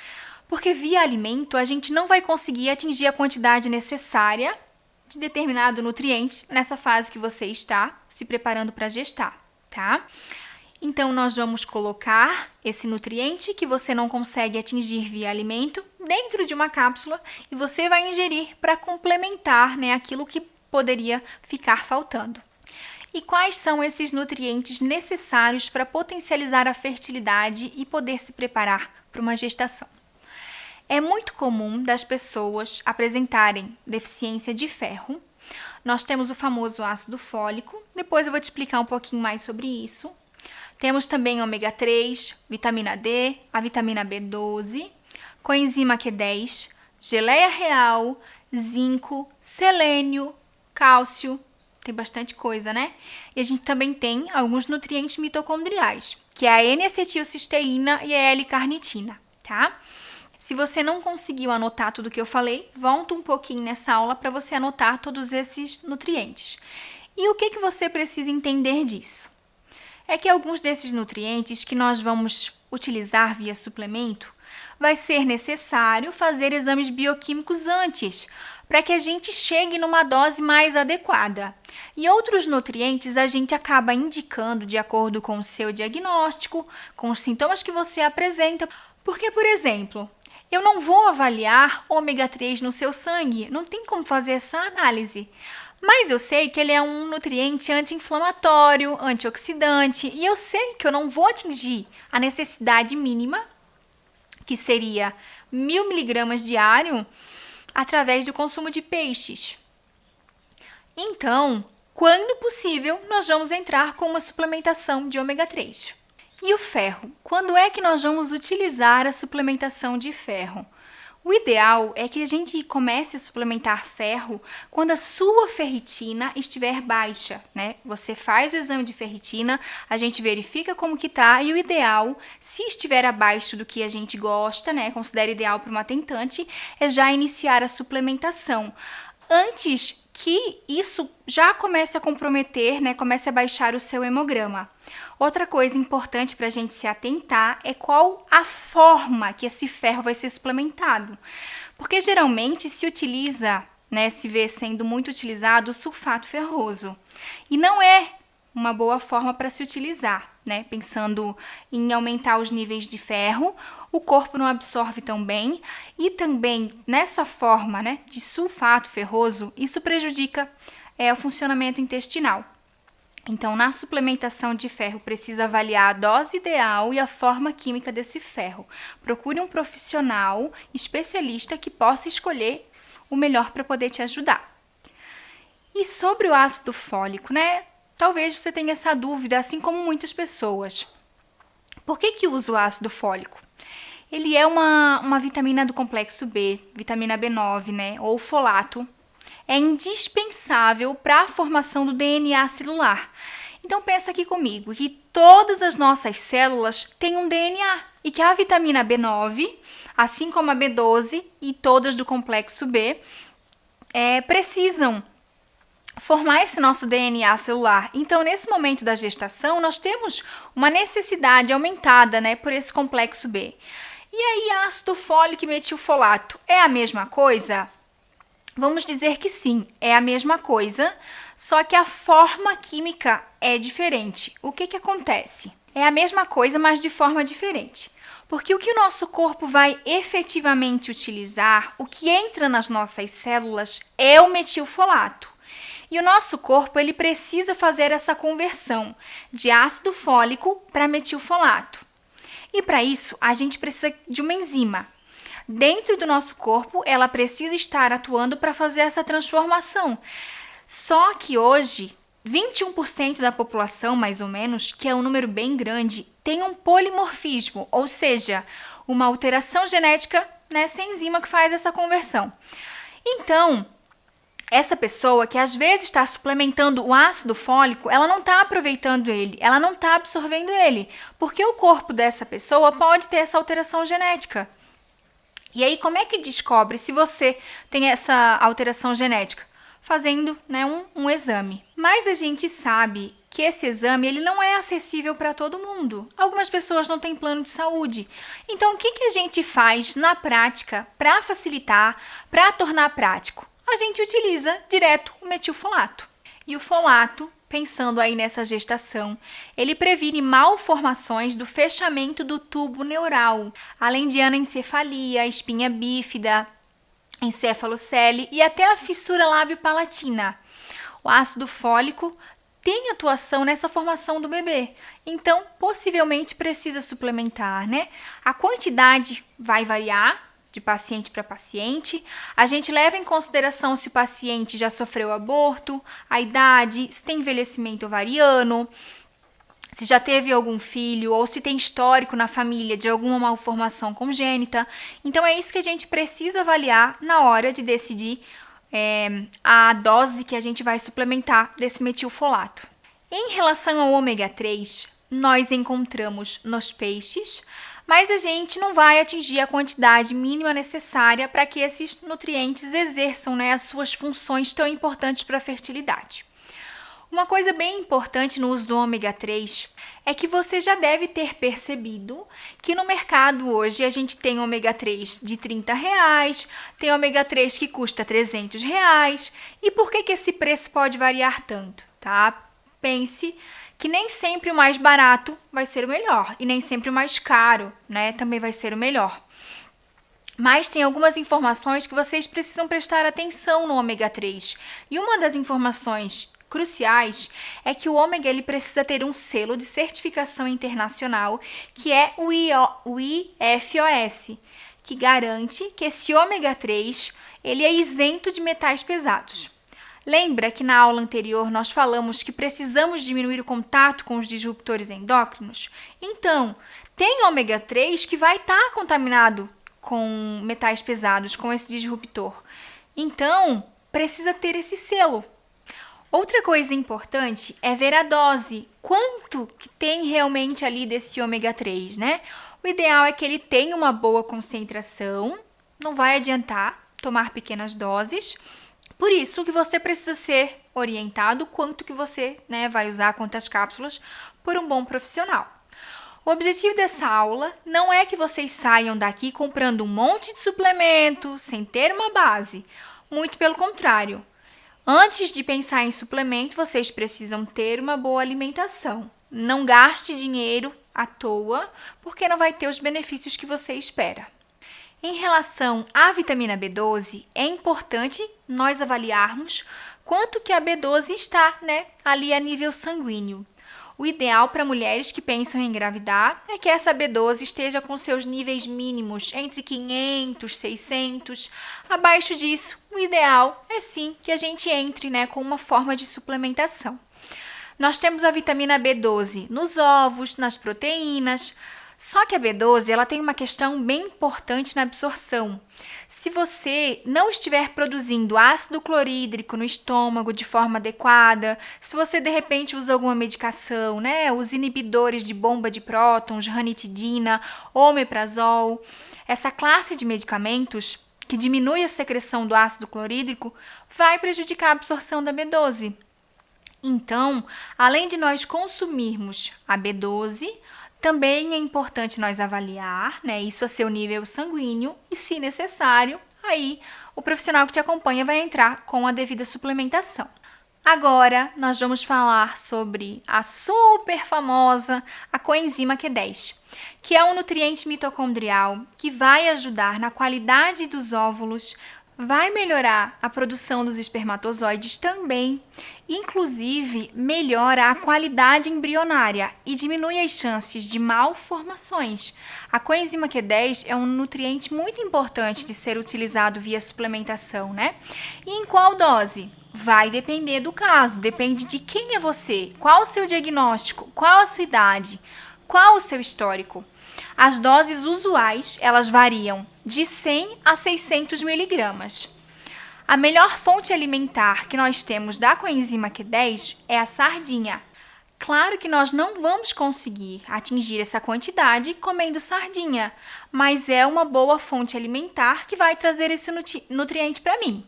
Speaker 1: porque via alimento a gente não vai conseguir atingir a quantidade necessária de determinado nutriente nessa fase que você está se preparando para gestar, tá? Então, nós vamos colocar esse nutriente que você não consegue atingir via alimento dentro de uma cápsula e você vai ingerir para complementar, né, aquilo que poderia ficar faltando. E quais são esses nutrientes necessários para potencializar a fertilidade e poder se preparar para uma gestação? É muito comum das pessoas apresentarem deficiência de ferro. Nós temos o famoso ácido fólico, depois eu vou te explicar um pouquinho mais sobre isso. Temos também ômega 3, vitamina D, a vitamina B12, coenzima Q10, geleia real, zinco, selênio, cálcio, tem bastante coisa, né? E a gente também tem alguns nutrientes mitocondriais, que é a N-acetilcisteína e a L-carnitina, tá? Se você não conseguiu anotar tudo que eu falei, volta um pouquinho nessa aula para você anotar todos esses nutrientes. E o que você precisa entender disso? É que alguns desses nutrientes que nós vamos utilizar via suplemento, vai ser necessário fazer exames bioquímicos antes, para que a gente chegue numa dose mais adequada. E outros nutrientes a gente acaba indicando de acordo com o seu diagnóstico, com os sintomas que você apresenta. Porque, por exemplo, eu não vou avaliar ômega 3 no seu sangue, não tem como fazer essa análise. Mas eu sei que ele é um nutriente anti-inflamatório, antioxidante, e eu sei que eu não vou atingir a necessidade mínima, que seria 1.000 miligramas diário, através do consumo de peixes. Então, quando possível, nós vamos entrar com uma suplementação de ômega 3. E o ferro? Quando é que nós vamos utilizar a suplementação de ferro? O ideal é que a gente comece a suplementar ferro quando a sua ferritina estiver baixa, né? Você faz o exame de ferritina, a gente verifica como que tá e o ideal, se estiver abaixo do que a gente gosta, né? Considera ideal para uma tentante, é já iniciar a suplementação. Antes que isso já comece a comprometer, né? Comece a baixar o seu hemograma. Outra coisa importante para a gente se atentar é qual a forma que esse ferro vai ser suplementado. Porque geralmente se utiliza, né, se vê sendo muito utilizado o sulfato ferroso. E não é uma boa forma para se utilizar, né? Pensando em aumentar os níveis de ferro, o corpo não absorve tão bem e também nessa forma, né, de sulfato ferroso, isso prejudica o funcionamento intestinal. Então, na suplementação de ferro, precisa avaliar a dose ideal e a forma química desse ferro. Procure um profissional especialista que possa escolher o melhor para poder te ajudar. E sobre o ácido fólico, né? Talvez você tenha essa dúvida, assim como muitas pessoas. Por que uso o ácido fólico? Ele é uma vitamina do complexo B, vitamina B9, né? Ou folato. É indispensável para a formação do DNA celular. Então pensa aqui comigo que todas as nossas células têm um DNA e que a vitamina B9, assim como a B12 e todas do complexo B, precisam formar esse nosso DNA celular. Então, nesse momento da gestação, nós temos uma necessidade aumentada, né, por esse complexo B. E aí, ácido fólico e metilfolato é a mesma coisa? Vamos dizer que sim, é a mesma coisa, só que a forma química é diferente. O que acontece? É a mesma coisa, mas de forma diferente. Porque o que o nosso corpo vai efetivamente utilizar, o que entra nas nossas células, é o metilfolato. E o nosso corpo ele precisa fazer essa conversão de ácido fólico para metilfolato. E para isso, a gente precisa de uma enzima. Dentro do nosso corpo, ela precisa estar atuando para fazer essa transformação. Só que hoje, 21% da população, mais ou menos, que é um número bem grande, tem um polimorfismo, ou seja, uma alteração genética nessa enzima que faz essa conversão. Então, essa pessoa que às vezes está suplementando o ácido fólico, ela não está aproveitando ele, ela não está absorvendo ele, porque o corpo dessa pessoa pode ter essa alteração genética. E aí, como é que descobre se você tem essa alteração genética? Fazendo, um exame. Mas a gente sabe que esse exame ele não é acessível para todo mundo. Algumas pessoas não têm plano de saúde. Então, o que a gente faz na prática para facilitar, para tornar prático? A gente utiliza direto o metilfolato. E o folato, pensando aí nessa gestação, ele previne malformações do fechamento do tubo neural, além de anencefalia, espinha bífida, encefalocele e até a fissura lábio-palatina. O ácido fólico tem atuação nessa formação do bebê, então possivelmente precisa suplementar, A quantidade vai variar de paciente para paciente. A gente leva em consideração se o paciente já sofreu aborto, a idade, se tem envelhecimento ovariano, se já teve algum filho ou se tem histórico na família de alguma malformação congênita. Então, é isso que a gente precisa avaliar na hora de decidir a dose que a gente vai suplementar desse metilfolato. Em relação ao ômega 3, nós encontramos nos peixes, mas a gente não vai atingir a quantidade mínima necessária para que esses nutrientes exerçam as suas funções tão importantes para a fertilidade. Uma coisa bem importante no uso do ômega 3 é que você já deve ter percebido que no mercado hoje a gente tem ômega 3 de R$30, tem ômega 3 que custa R$300. E por que esse preço pode variar tanto? Pense que nem sempre o mais barato vai ser o melhor e nem sempre o mais caro, também vai ser o melhor. Mas tem algumas informações que vocês precisam prestar atenção no ômega 3. E uma das informações cruciais é que o ômega ele precisa ter um selo de certificação internacional, que é o IFOS, que garante que esse ômega 3 ele é isento de metais pesados. Lembra que na aula anterior nós falamos que precisamos diminuir o contato com os disruptores endócrinos? Então, tem ômega 3 que vai estar contaminado com metais pesados, com esse disruptor. Então, precisa ter esse selo. Outra coisa importante é ver a dose, quanto que tem realmente ali desse ômega 3, O ideal é que ele tenha uma boa concentração, não vai adiantar tomar pequenas doses. Por isso que você precisa ser orientado quanto que você vai usar, quantas cápsulas, por um bom profissional. O objetivo dessa aula não é que vocês saiam daqui comprando um monte de suplemento sem ter uma base. Muito pelo contrário. Antes de pensar em suplemento, vocês precisam ter uma boa alimentação. Não gaste dinheiro à toa, porque não vai ter os benefícios que você espera. Em relação à vitamina B12, é importante nós avaliarmos quanto que a B12 está, ali a nível sanguíneo. O ideal para mulheres que pensam em engravidar é que essa B12 esteja com seus níveis mínimos entre 500 e 600. Abaixo disso, o ideal é sim que a gente entre com uma forma de suplementação. Nós temos a vitamina B12 nos ovos, nas proteínas. Só que a B12 ela tem uma questão bem importante na absorção. Se você não estiver produzindo ácido clorídrico no estômago de forma adequada, se você de repente usa alguma medicação, os inibidores de bomba de prótons, ranitidina, omeprazol, essa classe de medicamentos que diminui a secreção do ácido clorídrico vai prejudicar a absorção da B12. Então, além de nós consumirmos a B12, também é importante nós avaliar, isso a seu nível sanguíneo e, se necessário, aí o profissional que te acompanha vai entrar com a devida suplementação. Agora, nós vamos falar sobre a super famosa, a coenzima Q10, que é um nutriente mitocondrial que vai ajudar na qualidade dos óvulos, vai melhorar a produção dos espermatozoides também, inclusive melhora a qualidade embrionária e diminui as chances de malformações. A coenzima Q10 é um nutriente muito importante de ser utilizado via suplementação, né? E em qual dose? Vai depender do caso, depende de quem é você, qual o seu diagnóstico, qual a sua idade, qual o seu histórico. As doses usuais, elas variam de 100 a 600 miligramas. A melhor fonte alimentar que nós temos da coenzima Q10 é a sardinha. Claro que nós não vamos conseguir atingir essa quantidade comendo sardinha, mas é uma boa fonte alimentar que vai trazer esse nutriente para mim.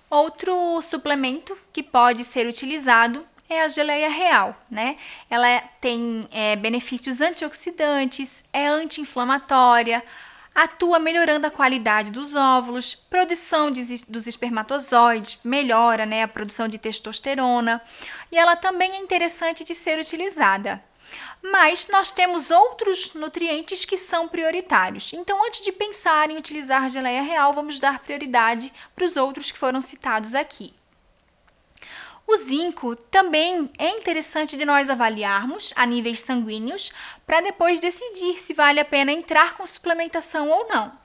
Speaker 1: Outro suplemento que pode ser utilizado é a geleia real, né? Ela tem benefícios antioxidantes, é anti-inflamatória, atua melhorando a qualidade dos óvulos, produção dos espermatozoides, melhora, né, a produção de testosterona, e ela também é interessante de ser utilizada. Mas nós temos outros nutrientes que são prioritários. Então, antes de pensar em utilizar a geleia real, vamos dar prioridade para os outros que foram citados aqui. O zinco também é interessante de nós avaliarmos a níveis sanguíneos para depois decidir se vale a pena entrar com suplementação ou não.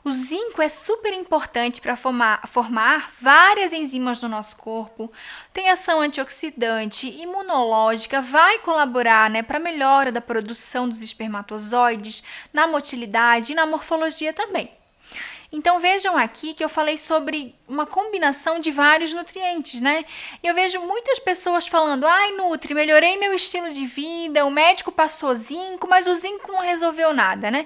Speaker 1: O zinco é super importante para formar várias enzimas no nosso corpo, tem ação antioxidante, imunológica, vai colaborar, né, para a melhora da produção dos espermatozoides, na motilidade e na morfologia também. Então vejam aqui que eu falei sobre uma combinação de vários nutrientes, né? Eu vejo muitas pessoas falando: ai, Nutri, melhorei meu estilo de vida, o médico passou zinco, mas o zinco não resolveu nada, né?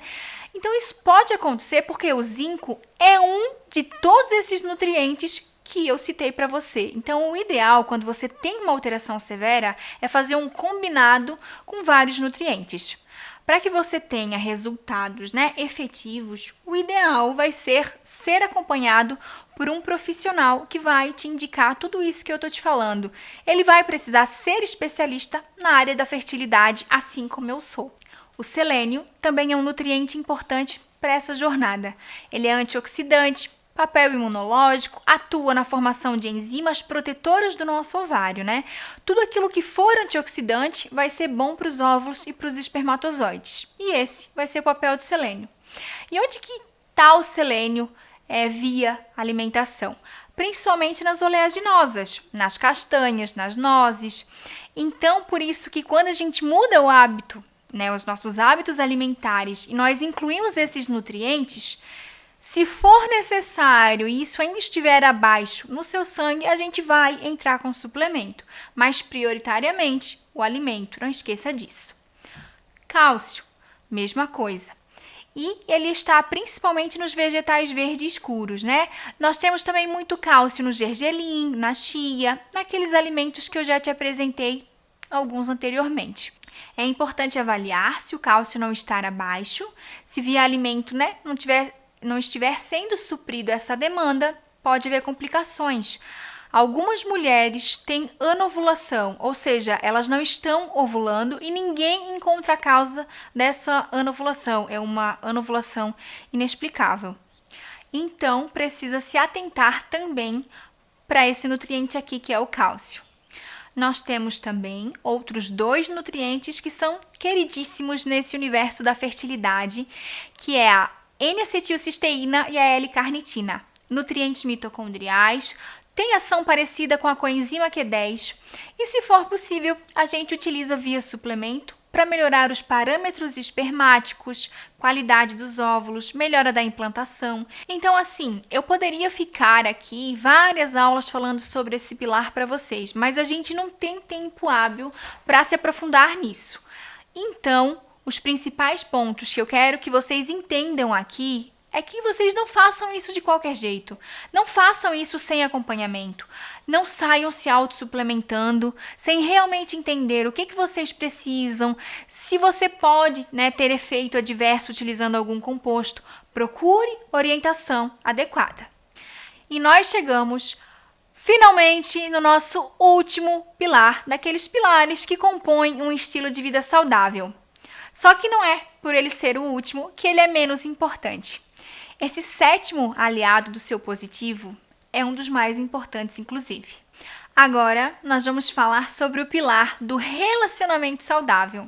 Speaker 1: Então isso pode acontecer porque o zinco é um de todos esses nutrientes que eu citei para você. Então o ideal, quando você tem uma alteração severa, é fazer um combinado com vários nutrientes. Para que você tenha resultados, né, efetivos, o ideal vai ser acompanhado por um profissional que vai te indicar tudo isso que eu estou te falando. Ele vai precisar ser especialista na área da fertilidade, assim como eu sou. O selênio também é um nutriente importante para essa jornada. Ele é antioxidante, papel imunológico, atua na formação de enzimas protetoras do nosso ovário, né? Tudo aquilo que for antioxidante vai ser bom para os óvulos e para os espermatozoides. E esse vai ser o papel de selênio. E onde que está o selênio via alimentação? Principalmente nas oleaginosas, nas castanhas, nas nozes. Então, por isso que quando a gente muda o hábito, né, os nossos hábitos alimentares, e nós incluímos esses nutrientes, se for necessário e isso ainda estiver abaixo no seu sangue, a gente vai entrar com suplemento, mas prioritariamente o alimento, não esqueça disso. Cálcio, mesma coisa. E ele está principalmente nos vegetais verdes escuros, né? Nós temos também muito cálcio no gergelim, na chia, naqueles alimentos que eu já te apresentei alguns anteriormente. É importante avaliar se o cálcio não estar abaixo, se via alimento, né, não estiver sendo suprido essa demanda, pode haver complicações. Algumas mulheres têm anovulação, ou seja, elas não estão ovulando e ninguém encontra a causa dessa anovulação. É uma anovulação inexplicável. Então, precisa se atentar também para esse nutriente aqui, que é o cálcio. Nós temos também outros 2 nutrientes que são queridíssimos nesse universo da fertilidade, que é a N-acetilcisteína e a L-carnitina, nutrientes mitocondriais, tem ação parecida com a coenzima Q10 e, se for possível, a gente utiliza via suplemento para melhorar os parâmetros espermáticos, qualidade dos óvulos, melhora da implantação. Então, assim, eu poderia ficar aqui várias aulas falando sobre esse pilar para vocês, mas a gente não tem tempo hábil para se aprofundar nisso. Então, os principais pontos que eu quero que vocês entendam aqui é que vocês não façam isso de qualquer jeito. Não façam isso sem acompanhamento. Não saiam se autossuplementando, sem realmente entender o que vocês precisam. Se você pode, né, ter efeito adverso utilizando algum composto, procure orientação adequada. E nós chegamos finalmente no nosso último pilar, daqueles pilares que compõem um estilo de vida saudável. Só que não é por ele ser o último que ele é menos importante. Esse 7º aliado do seu positivo é um dos mais importantes, inclusive. Agora, nós vamos falar sobre o pilar do relacionamento saudável.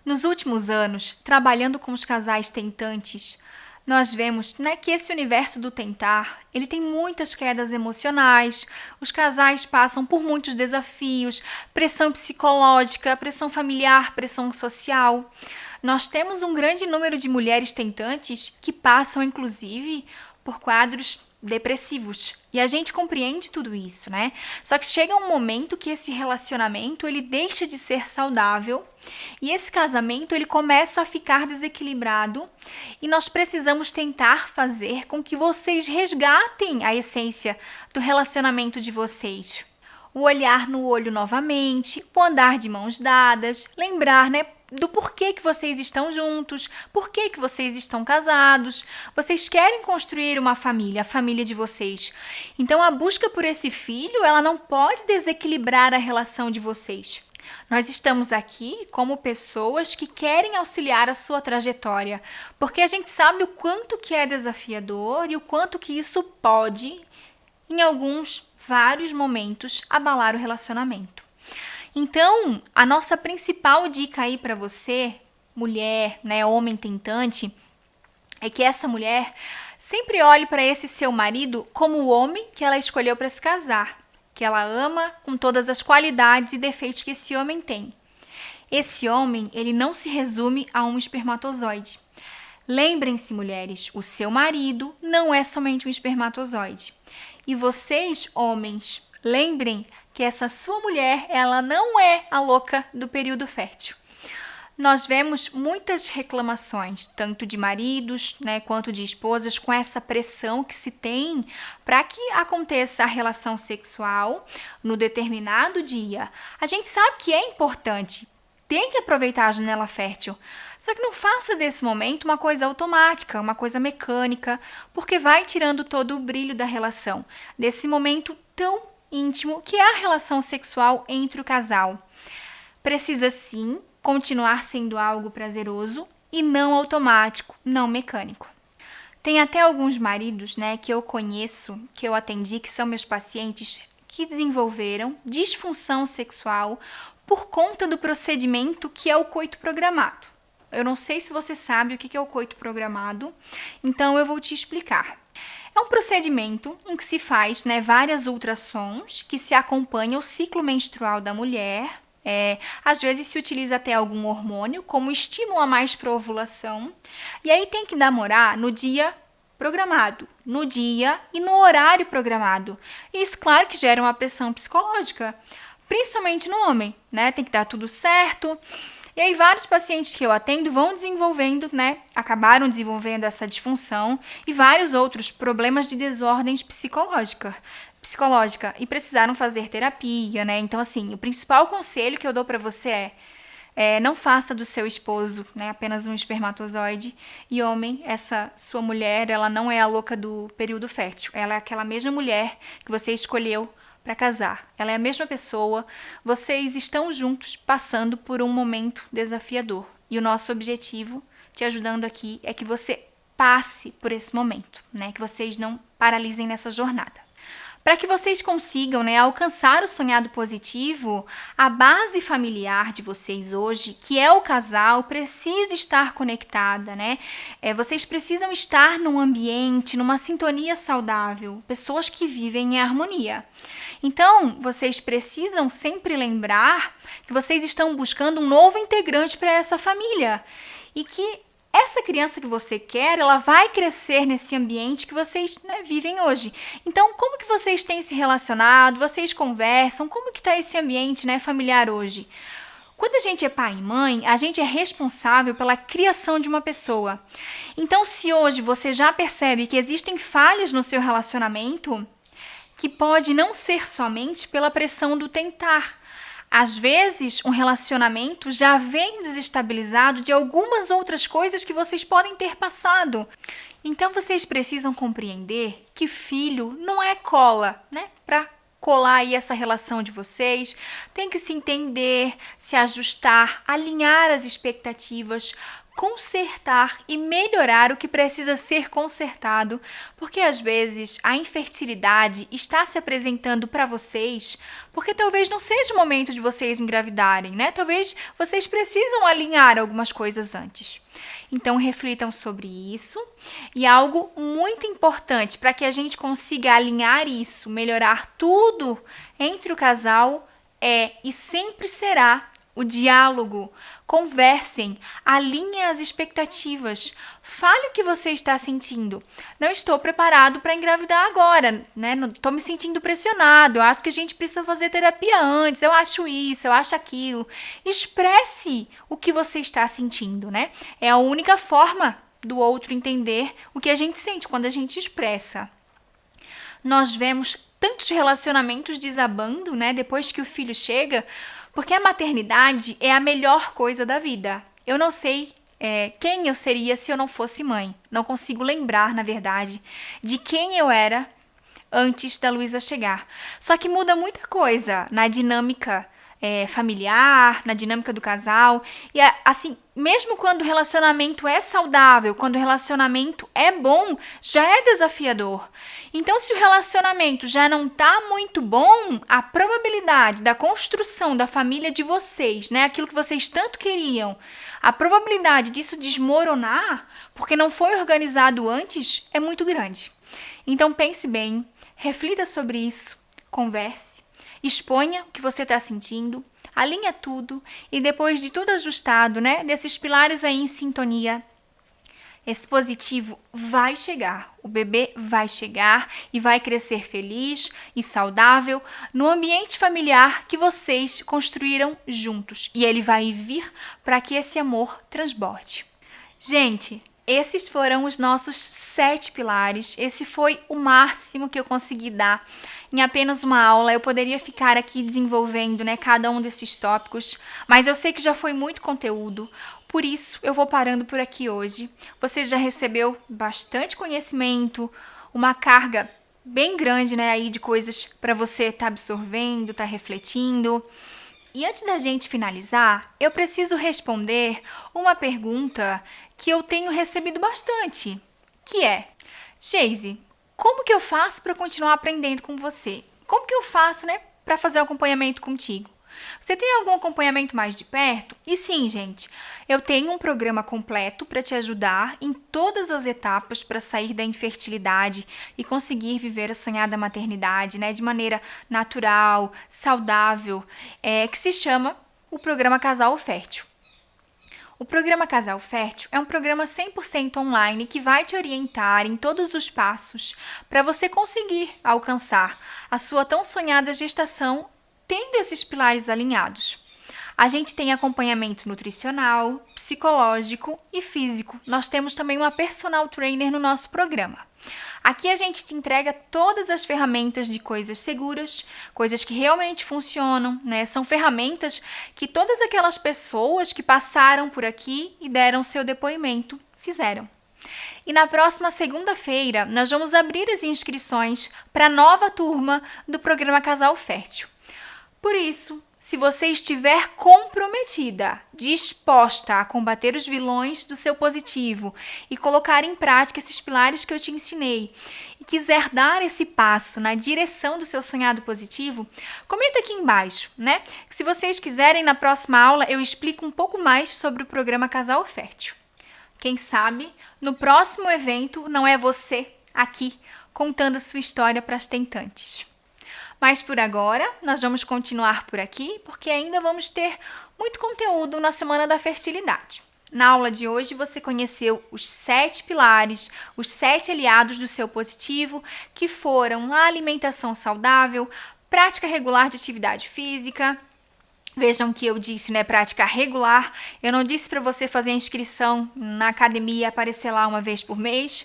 Speaker 1: Nos últimos anos, trabalhando com os casais tentantes, nós vemos, que esse universo do tentar, ele tem muitas quedas emocionais, os casais passam por muitos desafios, pressão psicológica, pressão familiar, pressão social. Nós temos um grande número de mulheres tentantes que passam, inclusive, por quadros depressivos. E a gente compreende tudo isso, né? Só que chega um momento que esse relacionamento, ele deixa de ser saudável e esse casamento, ele começa a ficar desequilibrado e nós precisamos tentar fazer com que vocês resgatem a essência do relacionamento de vocês. O olhar no olho novamente, o andar de mãos dadas, lembrar, do porquê que vocês estão juntos, porquê que vocês estão casados, vocês querem construir uma família, a família de vocês. Então, a busca por esse filho, ela não pode desequilibrar a relação de vocês. Nós estamos aqui como pessoas que querem auxiliar a sua trajetória, porque a gente sabe o quanto que é desafiador e o quanto que isso pode, em vários momentos, abalar o relacionamento. Então, a nossa principal dica aí para você, mulher, homem tentante, é que essa mulher sempre olhe para esse seu marido como o homem que ela escolheu para se casar, que ela ama com todas as qualidades e defeitos que esse homem tem. Esse homem, ele não se resume a um espermatozoide. Lembrem-se, mulheres, o seu marido não é somente um espermatozoide. E vocês, homens, lembrem que essa sua mulher, ela não é a louca do período fértil. Nós vemos muitas reclamações, tanto de maridos, quanto de esposas, com essa pressão que se tem para que aconteça a relação sexual no determinado dia. A gente sabe que é importante, tem que aproveitar a janela fértil, só que não faça desse momento uma coisa automática, uma coisa mecânica, porque vai tirando todo o brilho da relação, desse momento tão íntimo que é a relação sexual entre o casal. Precisa sim continuar sendo algo prazeroso e não automático, não mecânico. Tem até alguns maridos, que eu conheço, que eu atendi, que são meus pacientes, que desenvolveram disfunção sexual por conta do procedimento que é o coito programado. Eu não sei se você sabe o que é o coito programado, então eu vou te explicar. É um procedimento em que se faz várias ultrassons que se acompanham o ciclo menstrual da mulher. Às vezes se utiliza até algum hormônio como estímulo a mais para a ovulação. E aí tem que namorar no dia programado, no dia e no horário programado. E isso, claro, que gera uma pressão psicológica, principalmente no homem, Tem que dar tudo certo. E aí vários pacientes que eu atendo vão desenvolvendo, acabaram desenvolvendo essa disfunção e vários outros problemas de desordem psicológica e precisaram fazer terapia, Então, assim, o principal conselho que eu dou para você é não faça do seu esposo, apenas um espermatozoide. E homem, essa sua mulher, ela não é a louca do período fértil. Ela é aquela mesma mulher que você escolheu para casar. Ela é a mesma pessoa, vocês estão juntos passando por um momento desafiador. E o nosso objetivo, te ajudando aqui, é que você passe por esse momento, que vocês não paralisem nessa jornada. Para que vocês consigam alcançar o sonhado positivo, a base familiar de vocês hoje, que é o casal, precisa estar conectada, Vocês precisam estar num ambiente, numa sintonia saudável, pessoas que vivem em harmonia. Então, vocês precisam sempre lembrar que vocês estão buscando um novo integrante para essa família e que essa criança que você quer, ela vai crescer nesse ambiente que vocês vivem hoje. Então, como que vocês têm se relacionado? Vocês conversam? Como que está esse ambiente familiar hoje? Quando a gente é pai e mãe, a gente é responsável pela criação de uma pessoa. Então, se hoje você já percebe que existem falhas no seu relacionamento, que pode não ser somente pela pressão do tentar. Às vezes, um relacionamento já vem desestabilizado de algumas outras coisas que vocês podem ter passado. Então, vocês precisam compreender que filho não é cola, né? Para colar aí essa relação de vocês. Tem que se entender, se ajustar, alinhar as expectativas, consertar e melhorar o que precisa ser consertado, porque às vezes a infertilidade está se apresentando para vocês, porque talvez não seja o momento de vocês engravidarem, né? Talvez vocês precisam alinhar algumas coisas antes. Então reflitam sobre isso, e algo muito importante para que a gente consiga alinhar isso, melhorar tudo entre o casal é e sempre será o diálogo. Conversem, alinhem as expectativas, fale o que você está sentindo. Não estou preparado para engravidar agora, né? Não estou me sentindo pressionado, eu acho que a gente precisa fazer terapia antes, eu acho isso, eu acho aquilo. Expresse o que você está sentindo, né? É a única forma do outro entender o que a gente sente quando a gente expressa. Nós vemos tantos relacionamentos desabando, né? Depois que o filho chega, porque a maternidade é a melhor coisa da vida. Eu não sei quem eu seria se eu não fosse mãe. Não consigo lembrar, na verdade, de quem eu era antes da Luísa chegar. Só que muda muita coisa na dinâmica familiar, na dinâmica do casal. E assim, mesmo quando o relacionamento é saudável, quando o relacionamento é bom, já é desafiador. Então, se o relacionamento já não está muito bom, a probabilidade da construção da família de vocês, né, aquilo que vocês tanto queriam, a probabilidade disso desmoronar, porque não foi organizado antes, é muito grande. Então, pense bem, reflita sobre isso, converse. Exponha o que você está sentindo, alinha tudo e depois de tudo ajustado, né, desses pilares aí em sintonia, esse positivo vai chegar, o bebê vai chegar e vai crescer feliz e saudável no ambiente familiar que vocês construíram juntos e ele vai vir para que esse amor transborde. Gente, esses foram os nossos 7 pilares, esse foi o máximo que eu consegui dar. Em apenas uma aula, eu poderia ficar aqui desenvolvendo, né, cada um desses tópicos, mas eu sei que já foi muito conteúdo, por isso eu vou parando por aqui hoje. Você já recebeu bastante conhecimento, uma carga bem grande, né, aí de coisas para você estar absorvendo, estar refletindo. E antes da gente finalizar, eu preciso responder uma pergunta que eu tenho recebido bastante, que é: Geise, como que eu faço para continuar aprendendo com você? Como que eu faço, né, para fazer o acompanhamento contigo? Você tem algum acompanhamento mais de perto? E sim, gente, eu tenho um programa completo para te ajudar em todas as etapas para sair da infertilidade e conseguir viver a sonhada maternidade, né, de maneira natural, saudável, que se chama o Programa Casal Fértil. O Programa Casal Fértil é um programa 100% online que vai te orientar em todos os passos para você conseguir alcançar a sua tão sonhada gestação tendo esses pilares alinhados. A gente tem acompanhamento nutricional, psicológico e físico. Nós temos também uma personal trainer no nosso programa. Aqui a gente te entrega todas as ferramentas de coisas seguras, coisas que realmente funcionam, né? São ferramentas que todas aquelas pessoas que passaram por aqui e deram seu depoimento fizeram. E na próxima segunda-feira nós vamos abrir as inscrições para a nova turma do Programa Casal Fértil. Por isso, se você estiver comprometida, disposta a combater os vilões do seu positivo e colocar em prática esses pilares que eu te ensinei, e quiser dar esse passo na direção do seu sonhado positivo, comenta aqui embaixo, né? Que se vocês quiserem, na próxima aula eu explico um pouco mais sobre o Programa Casal Fértil. Quem sabe, no próximo evento não é você aqui contando a sua história para as tentantes. Mas por agora, nós vamos continuar por aqui, porque ainda vamos ter muito conteúdo na Semana da Fertilidade. Na aula de hoje, você conheceu os 7 pilares, os 7 aliados do seu positivo, que foram a alimentação saudável, prática regular de atividade física. Vejam que eu disse, né, prática regular. Eu não disse para você fazer a inscrição na academia e aparecer lá uma vez por mês.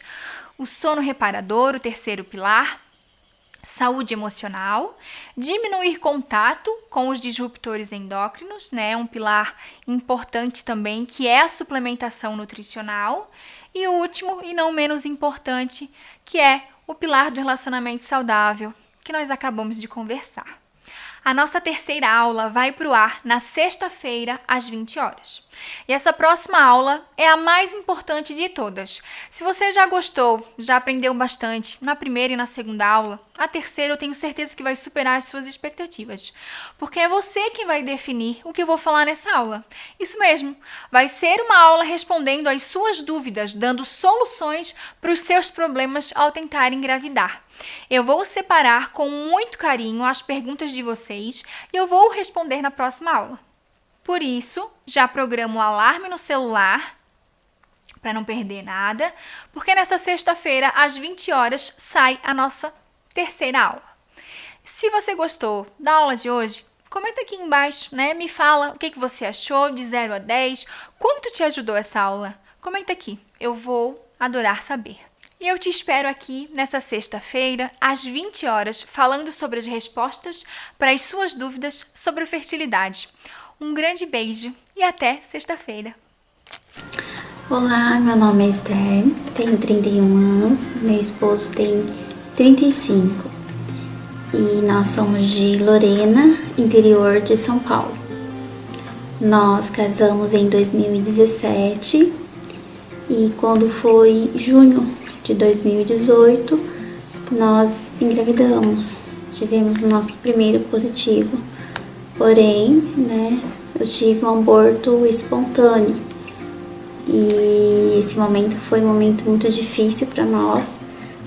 Speaker 1: O sono reparador, o 3º pilar. saúde emocional, diminuir contato com os disruptores endócrinos, né? Um pilar importante também, que é a suplementação nutricional. E o último, e não menos importante, que é o pilar do relacionamento saudável, que nós acabamos de conversar. A nossa terceira aula vai para o ar na sexta-feira, às 20 horas. E essa próxima aula é a mais importante de todas. Se você já gostou, já aprendeu bastante na primeira e na segunda aula, a terceira eu tenho certeza que vai superar as suas expectativas. Porque é você quem vai definir o que eu vou falar nessa aula. Isso mesmo, vai ser uma aula respondendo às suas dúvidas, dando soluções para os seus problemas ao tentar engravidar. Eu vou separar com muito carinho as perguntas de vocês e eu vou responder na próxima aula. Por isso, já programo o alarme no celular para não perder nada, porque nessa sexta-feira, às 20 horas, sai a nossa terceira aula. Se você gostou da aula de hoje, comenta aqui embaixo, né? Me fala o que você achou de 0 a 10, quanto te ajudou essa aula. Comenta aqui, eu vou adorar saber. E eu te espero aqui nessa sexta-feira, às 20 horas, falando sobre as respostas para as suas dúvidas sobre fertilidade. Um grande beijo e até sexta-feira.
Speaker 5: Olá, meu nome é Esther, tenho 31 anos, meu esposo tem 35 e nós somos de Lorena, interior de São Paulo. Nós casamos em 2017 e quando foi junho de 2018, nós engravidamos, tivemos o nosso primeiro positivo. Porém, né, eu tive um aborto espontâneo e esse momento foi um momento muito difícil para nós,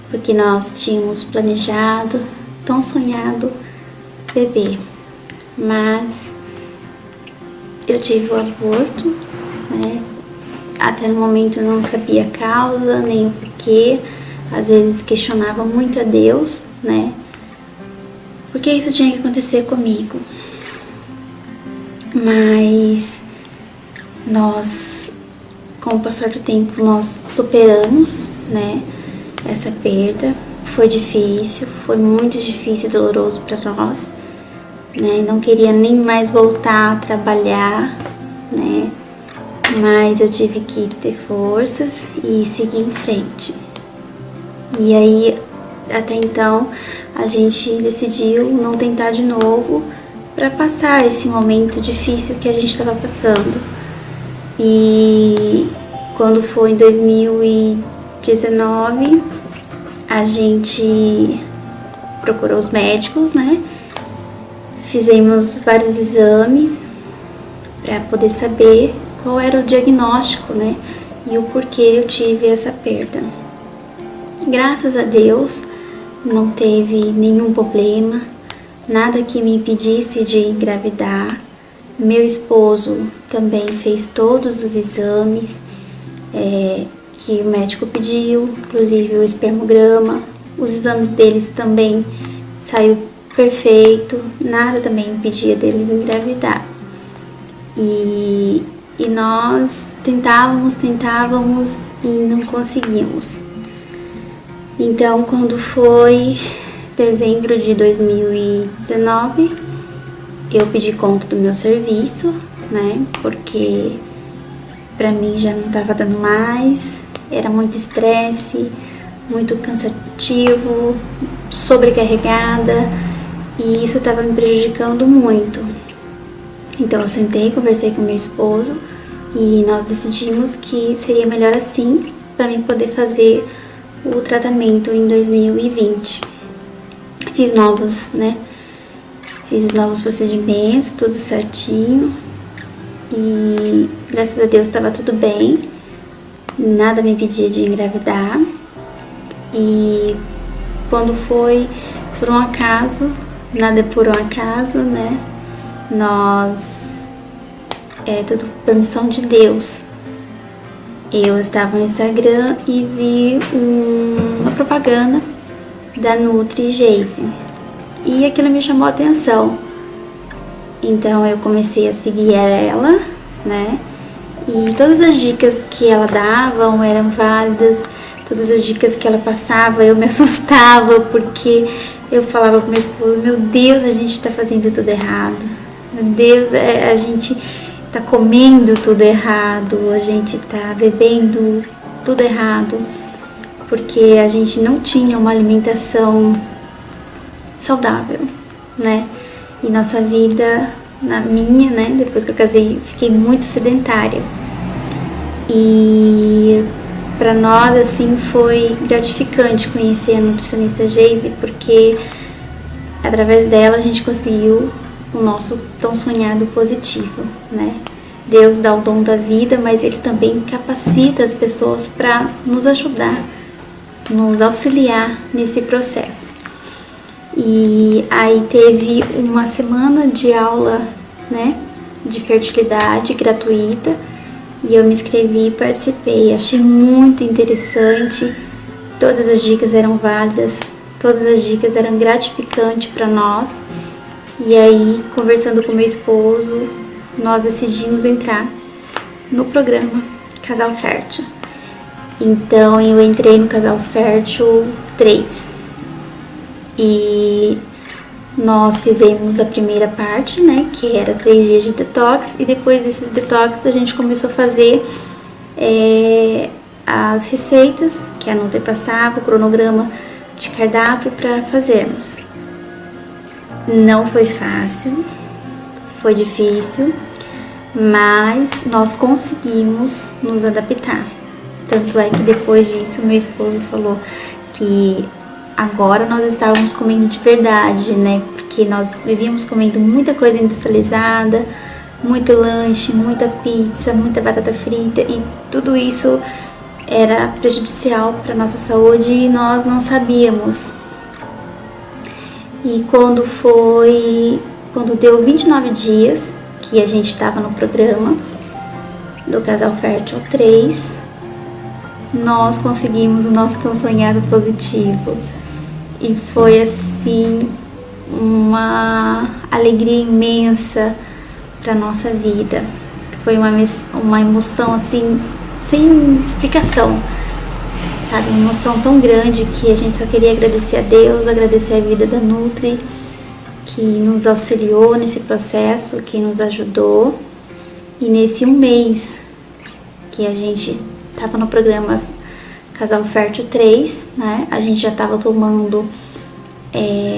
Speaker 5: porque nós tínhamos planejado, tão sonhado bebê, mas eu tive o aborto, né, até no momento eu não sabia a causa, nem o porquê, às vezes questionava muito a Deus, né, porque isso tinha que acontecer comigo. Mas nós, com o passar do tempo, nós superamos, né, essa perda. Foi difícil, foi muito difícil e doloroso para nós, né, não queria nem mais voltar a trabalhar, né, mas eu tive que ter forças e seguir em frente. E aí, até então, a gente decidiu não tentar de novo, para passar esse momento difícil que a gente estava passando. E quando foi em 2019, a gente procurou os médicos, né? Fizemos vários exames para poder saber qual era o diagnóstico, né? E o porquê eu tive essa perda. Graças a Deus, não teve nenhum problema. Nada que me impedisse de engravidar. Meu esposo também fez todos os exames que o médico pediu, inclusive o espermograma. Os exames deles também saiu perfeito, nada também impedia dele engravidar. E nós tentávamos e não conseguimos. Então, quando foi dezembro de 2019, eu pedi conta do meu serviço, né, porque pra mim já não tava dando mais, era muito estresse, muito cansativo, sobrecarregada, e isso tava me prejudicando muito. Então eu sentei, conversei com meu esposo e nós decidimos que seria melhor assim para mim poder fazer o tratamento em 2020. Fiz novos procedimentos, tudo certinho, e graças a Deus estava tudo bem, nada me impedia de engravidar. E quando foi por um acaso, nada é por um acaso, né? Tudo por permissão de Deus. Eu estava no Instagram e vi uma propaganda da Nutri Geise, e aquilo me chamou a atenção. Então eu comecei a seguir ela, né? E todas as dicas que ela dava eram válidas, todas as dicas que ela passava eu me assustava, porque eu falava pro meu esposo, meu Deus, a gente tá fazendo tudo errado. Meu Deus, a gente tá comendo tudo errado, a gente tá bebendo tudo errado, porque a gente não tinha uma alimentação saudável, né? E nossa vida, na minha, né, depois que eu casei, fiquei muito sedentária. E para nós, assim, foi gratificante conhecer a nutricionista Geise, porque através dela a gente conseguiu o nosso tão sonhado positivo, né? Deus dá o dom da vida, mas Ele também capacita as pessoas para nos ajudar, nos auxiliar nesse processo. E aí teve uma semana de aula, né, de fertilidade gratuita, e eu me inscrevi e participei. Achei muito interessante, todas as dicas eram válidas, todas as dicas eram gratificantes para nós. E aí, conversando com meu esposo, nós decidimos entrar no programa Casal Fértil. Então eu entrei no Casal Fértil 3 e nós fizemos a primeira parte, né, que era 3 dias de detox, e depois desses detox a gente começou a fazer as receitas que a Nutri passava, o cronograma de cardápio para fazermos. Não foi fácil, foi difícil, mas nós conseguimos nos adaptar. Tanto é que depois disso meu esposo falou que agora nós estávamos comendo de verdade, né? Porque nós vivíamos comendo muita coisa industrializada, muito lanche, muita pizza, muita batata frita, e tudo isso era prejudicial para nossa saúde e nós não sabíamos. E quando deu 29 dias que a gente estava no programa do Casal Fértil 3, nós conseguimos o nosso tão sonhado positivo. E foi assim uma alegria imensa para nossa vida. Foi uma emoção assim sem explicação, sabe? Uma emoção tão grande que a gente só queria agradecer a Deus, agradecer a vida da Nutri, que nos auxiliou nesse processo, que nos ajudou. E nesse um mês que a gente estava no programa Casal Fértil 3, né, a gente já estava tomando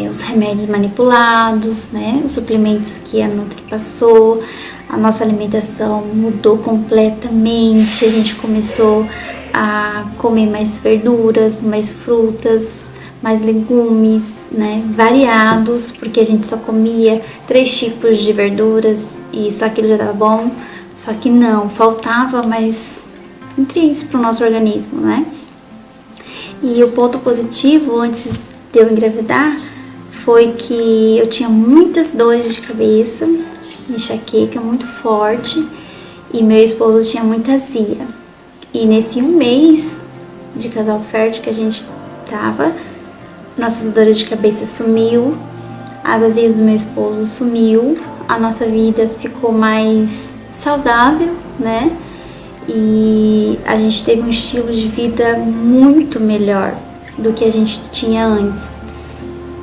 Speaker 5: os remédios manipulados, né, os suplementos que a Nutri passou, a nossa alimentação mudou completamente, a gente começou a comer mais verduras, mais frutas, mais legumes, né, variados, porque a gente só comia 3 tipos de verduras e só aquilo já estava bom, só que não, faltava mais nutrientes para o nosso organismo, né? E o ponto positivo antes de eu engravidar foi que eu tinha muitas dores de cabeça, enxaqueca muito forte, e meu esposo tinha muita azia. E nesse um mês de casal fértil que a gente tava, nossas dores de cabeça sumiu, as azias do meu esposo sumiu, a nossa vida ficou mais saudável, né? E a gente teve um estilo de vida muito melhor do que a gente tinha antes.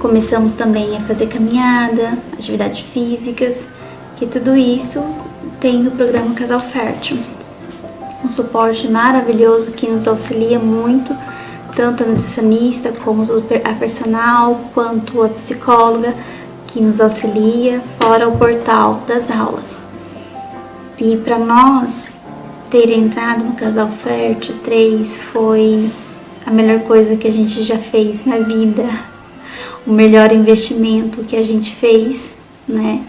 Speaker 5: Começamos também a fazer caminhada, atividades físicas, que tudo isso tem no programa Casal Fértil. Um suporte maravilhoso que nos auxilia muito, tanto a nutricionista como a personal, quanto a psicóloga que nos auxilia, fora o portal das aulas. E para nós, ter entrado no Casal Fértil 3 foi a melhor coisa que a gente já fez na vida, o melhor investimento que a gente fez, né?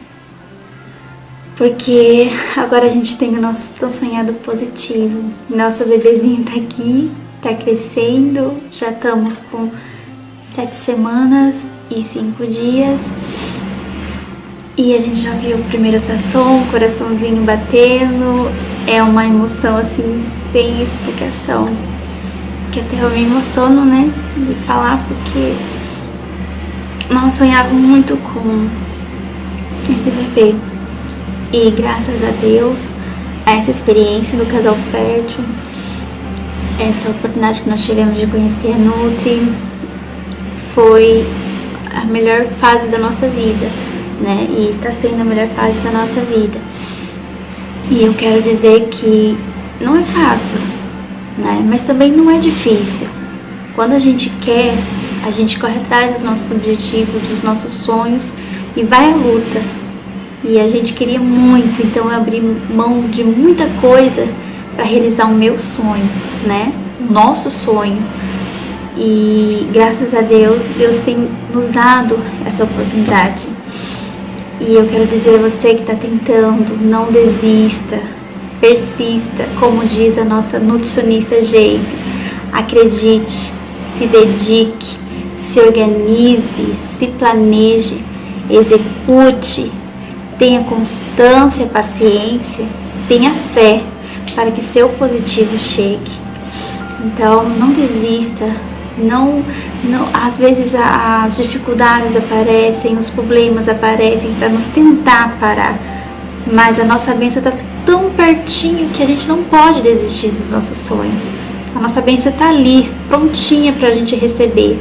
Speaker 5: Porque agora a gente tem o nosso tão sonhado positivo. Nossa bebezinha tá aqui, tá crescendo, já estamos com 7 semanas e 5 dias. E a gente já viu o primeiro ultrassom, o coraçãozinho batendo. É uma emoção assim, sem explicação. Que até eu me emociono, né, de falar, porque nós sonhávamos muito com esse bebê. E graças a Deus, a essa experiência do Casal Fértil, essa oportunidade que nós tivemos de conhecer a Nutri, foi a melhor fase da nossa vida, né? E está sendo a melhor fase da nossa vida. E eu quero dizer que não é fácil, né? Mas também não é difícil. Quando a gente quer, a gente corre atrás dos nossos objetivos, dos nossos sonhos e vai à luta. E a gente queria muito, então eu abri mão de muita coisa para realizar o meu sonho, né? O nosso sonho. E graças a Deus, Deus tem nos dado essa oportunidade. E eu quero dizer a você que está tentando, não desista, persista, como diz a nossa nutricionista Geise. Acredite, se dedique, se organize, se planeje, execute, tenha constância, paciência, tenha fé para que seu positivo chegue. Então, não desista. Não, às vezes as dificuldades aparecem, os problemas aparecem para nos tentar parar, mas a nossa bênção está tão pertinho que a gente não pode desistir dos nossos sonhos. A nossa bênção está ali, prontinha para a gente receber.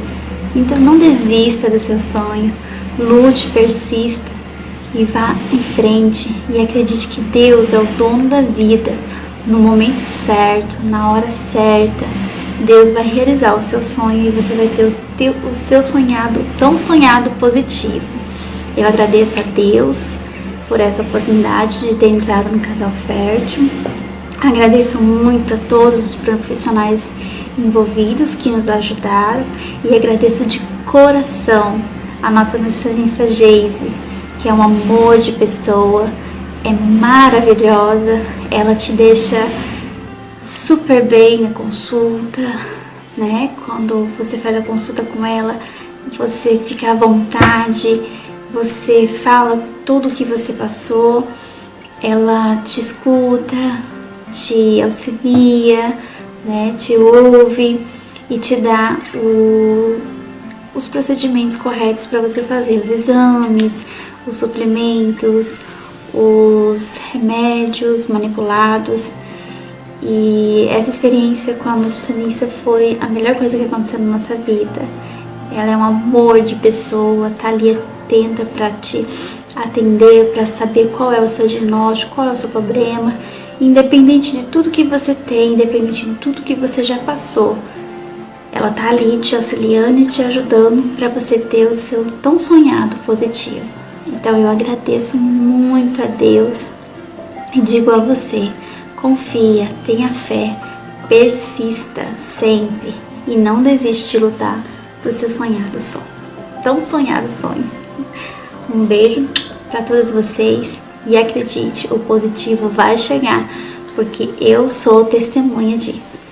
Speaker 5: Então não desista do seu sonho, lute, persista e vá em frente e acredite que Deus é o dono da vida. No momento certo, na hora certa, Deus vai realizar o seu sonho e você vai ter o seu tão sonhado positivo. Eu agradeço a Deus por essa oportunidade de ter entrado no Casal Fértil. Agradeço muito a todos os profissionais envolvidos que nos ajudaram e agradeço de coração a nossa nutricionista Geise, que é um amor de pessoa, é maravilhosa, ela te deixa super bem na consulta, né? Quando você faz a consulta com ela, você fica à vontade, você fala tudo o que você passou, ela te escuta, te auxilia, né? Te ouve e te dá os procedimentos corretos para você fazer, os exames, os suplementos, os remédios manipulados. E essa experiência com a nutricionista foi a melhor coisa que aconteceu na nossa vida. Ela é um amor de pessoa, tá ali atenta para te atender, para saber qual é o seu diagnóstico, qual é o seu problema, independente de tudo que você tem, independente de tudo que você já passou. Ela tá ali te auxiliando e te ajudando para você ter o seu tão sonhado positivo. Então eu agradeço muito a Deus e digo a você: confia, tenha fé, persista sempre e não desiste de lutar pro seu sonhado sonho. Tão sonhado sonho. Um beijo para todas vocês e acredite, o positivo vai chegar, porque eu sou testemunha disso.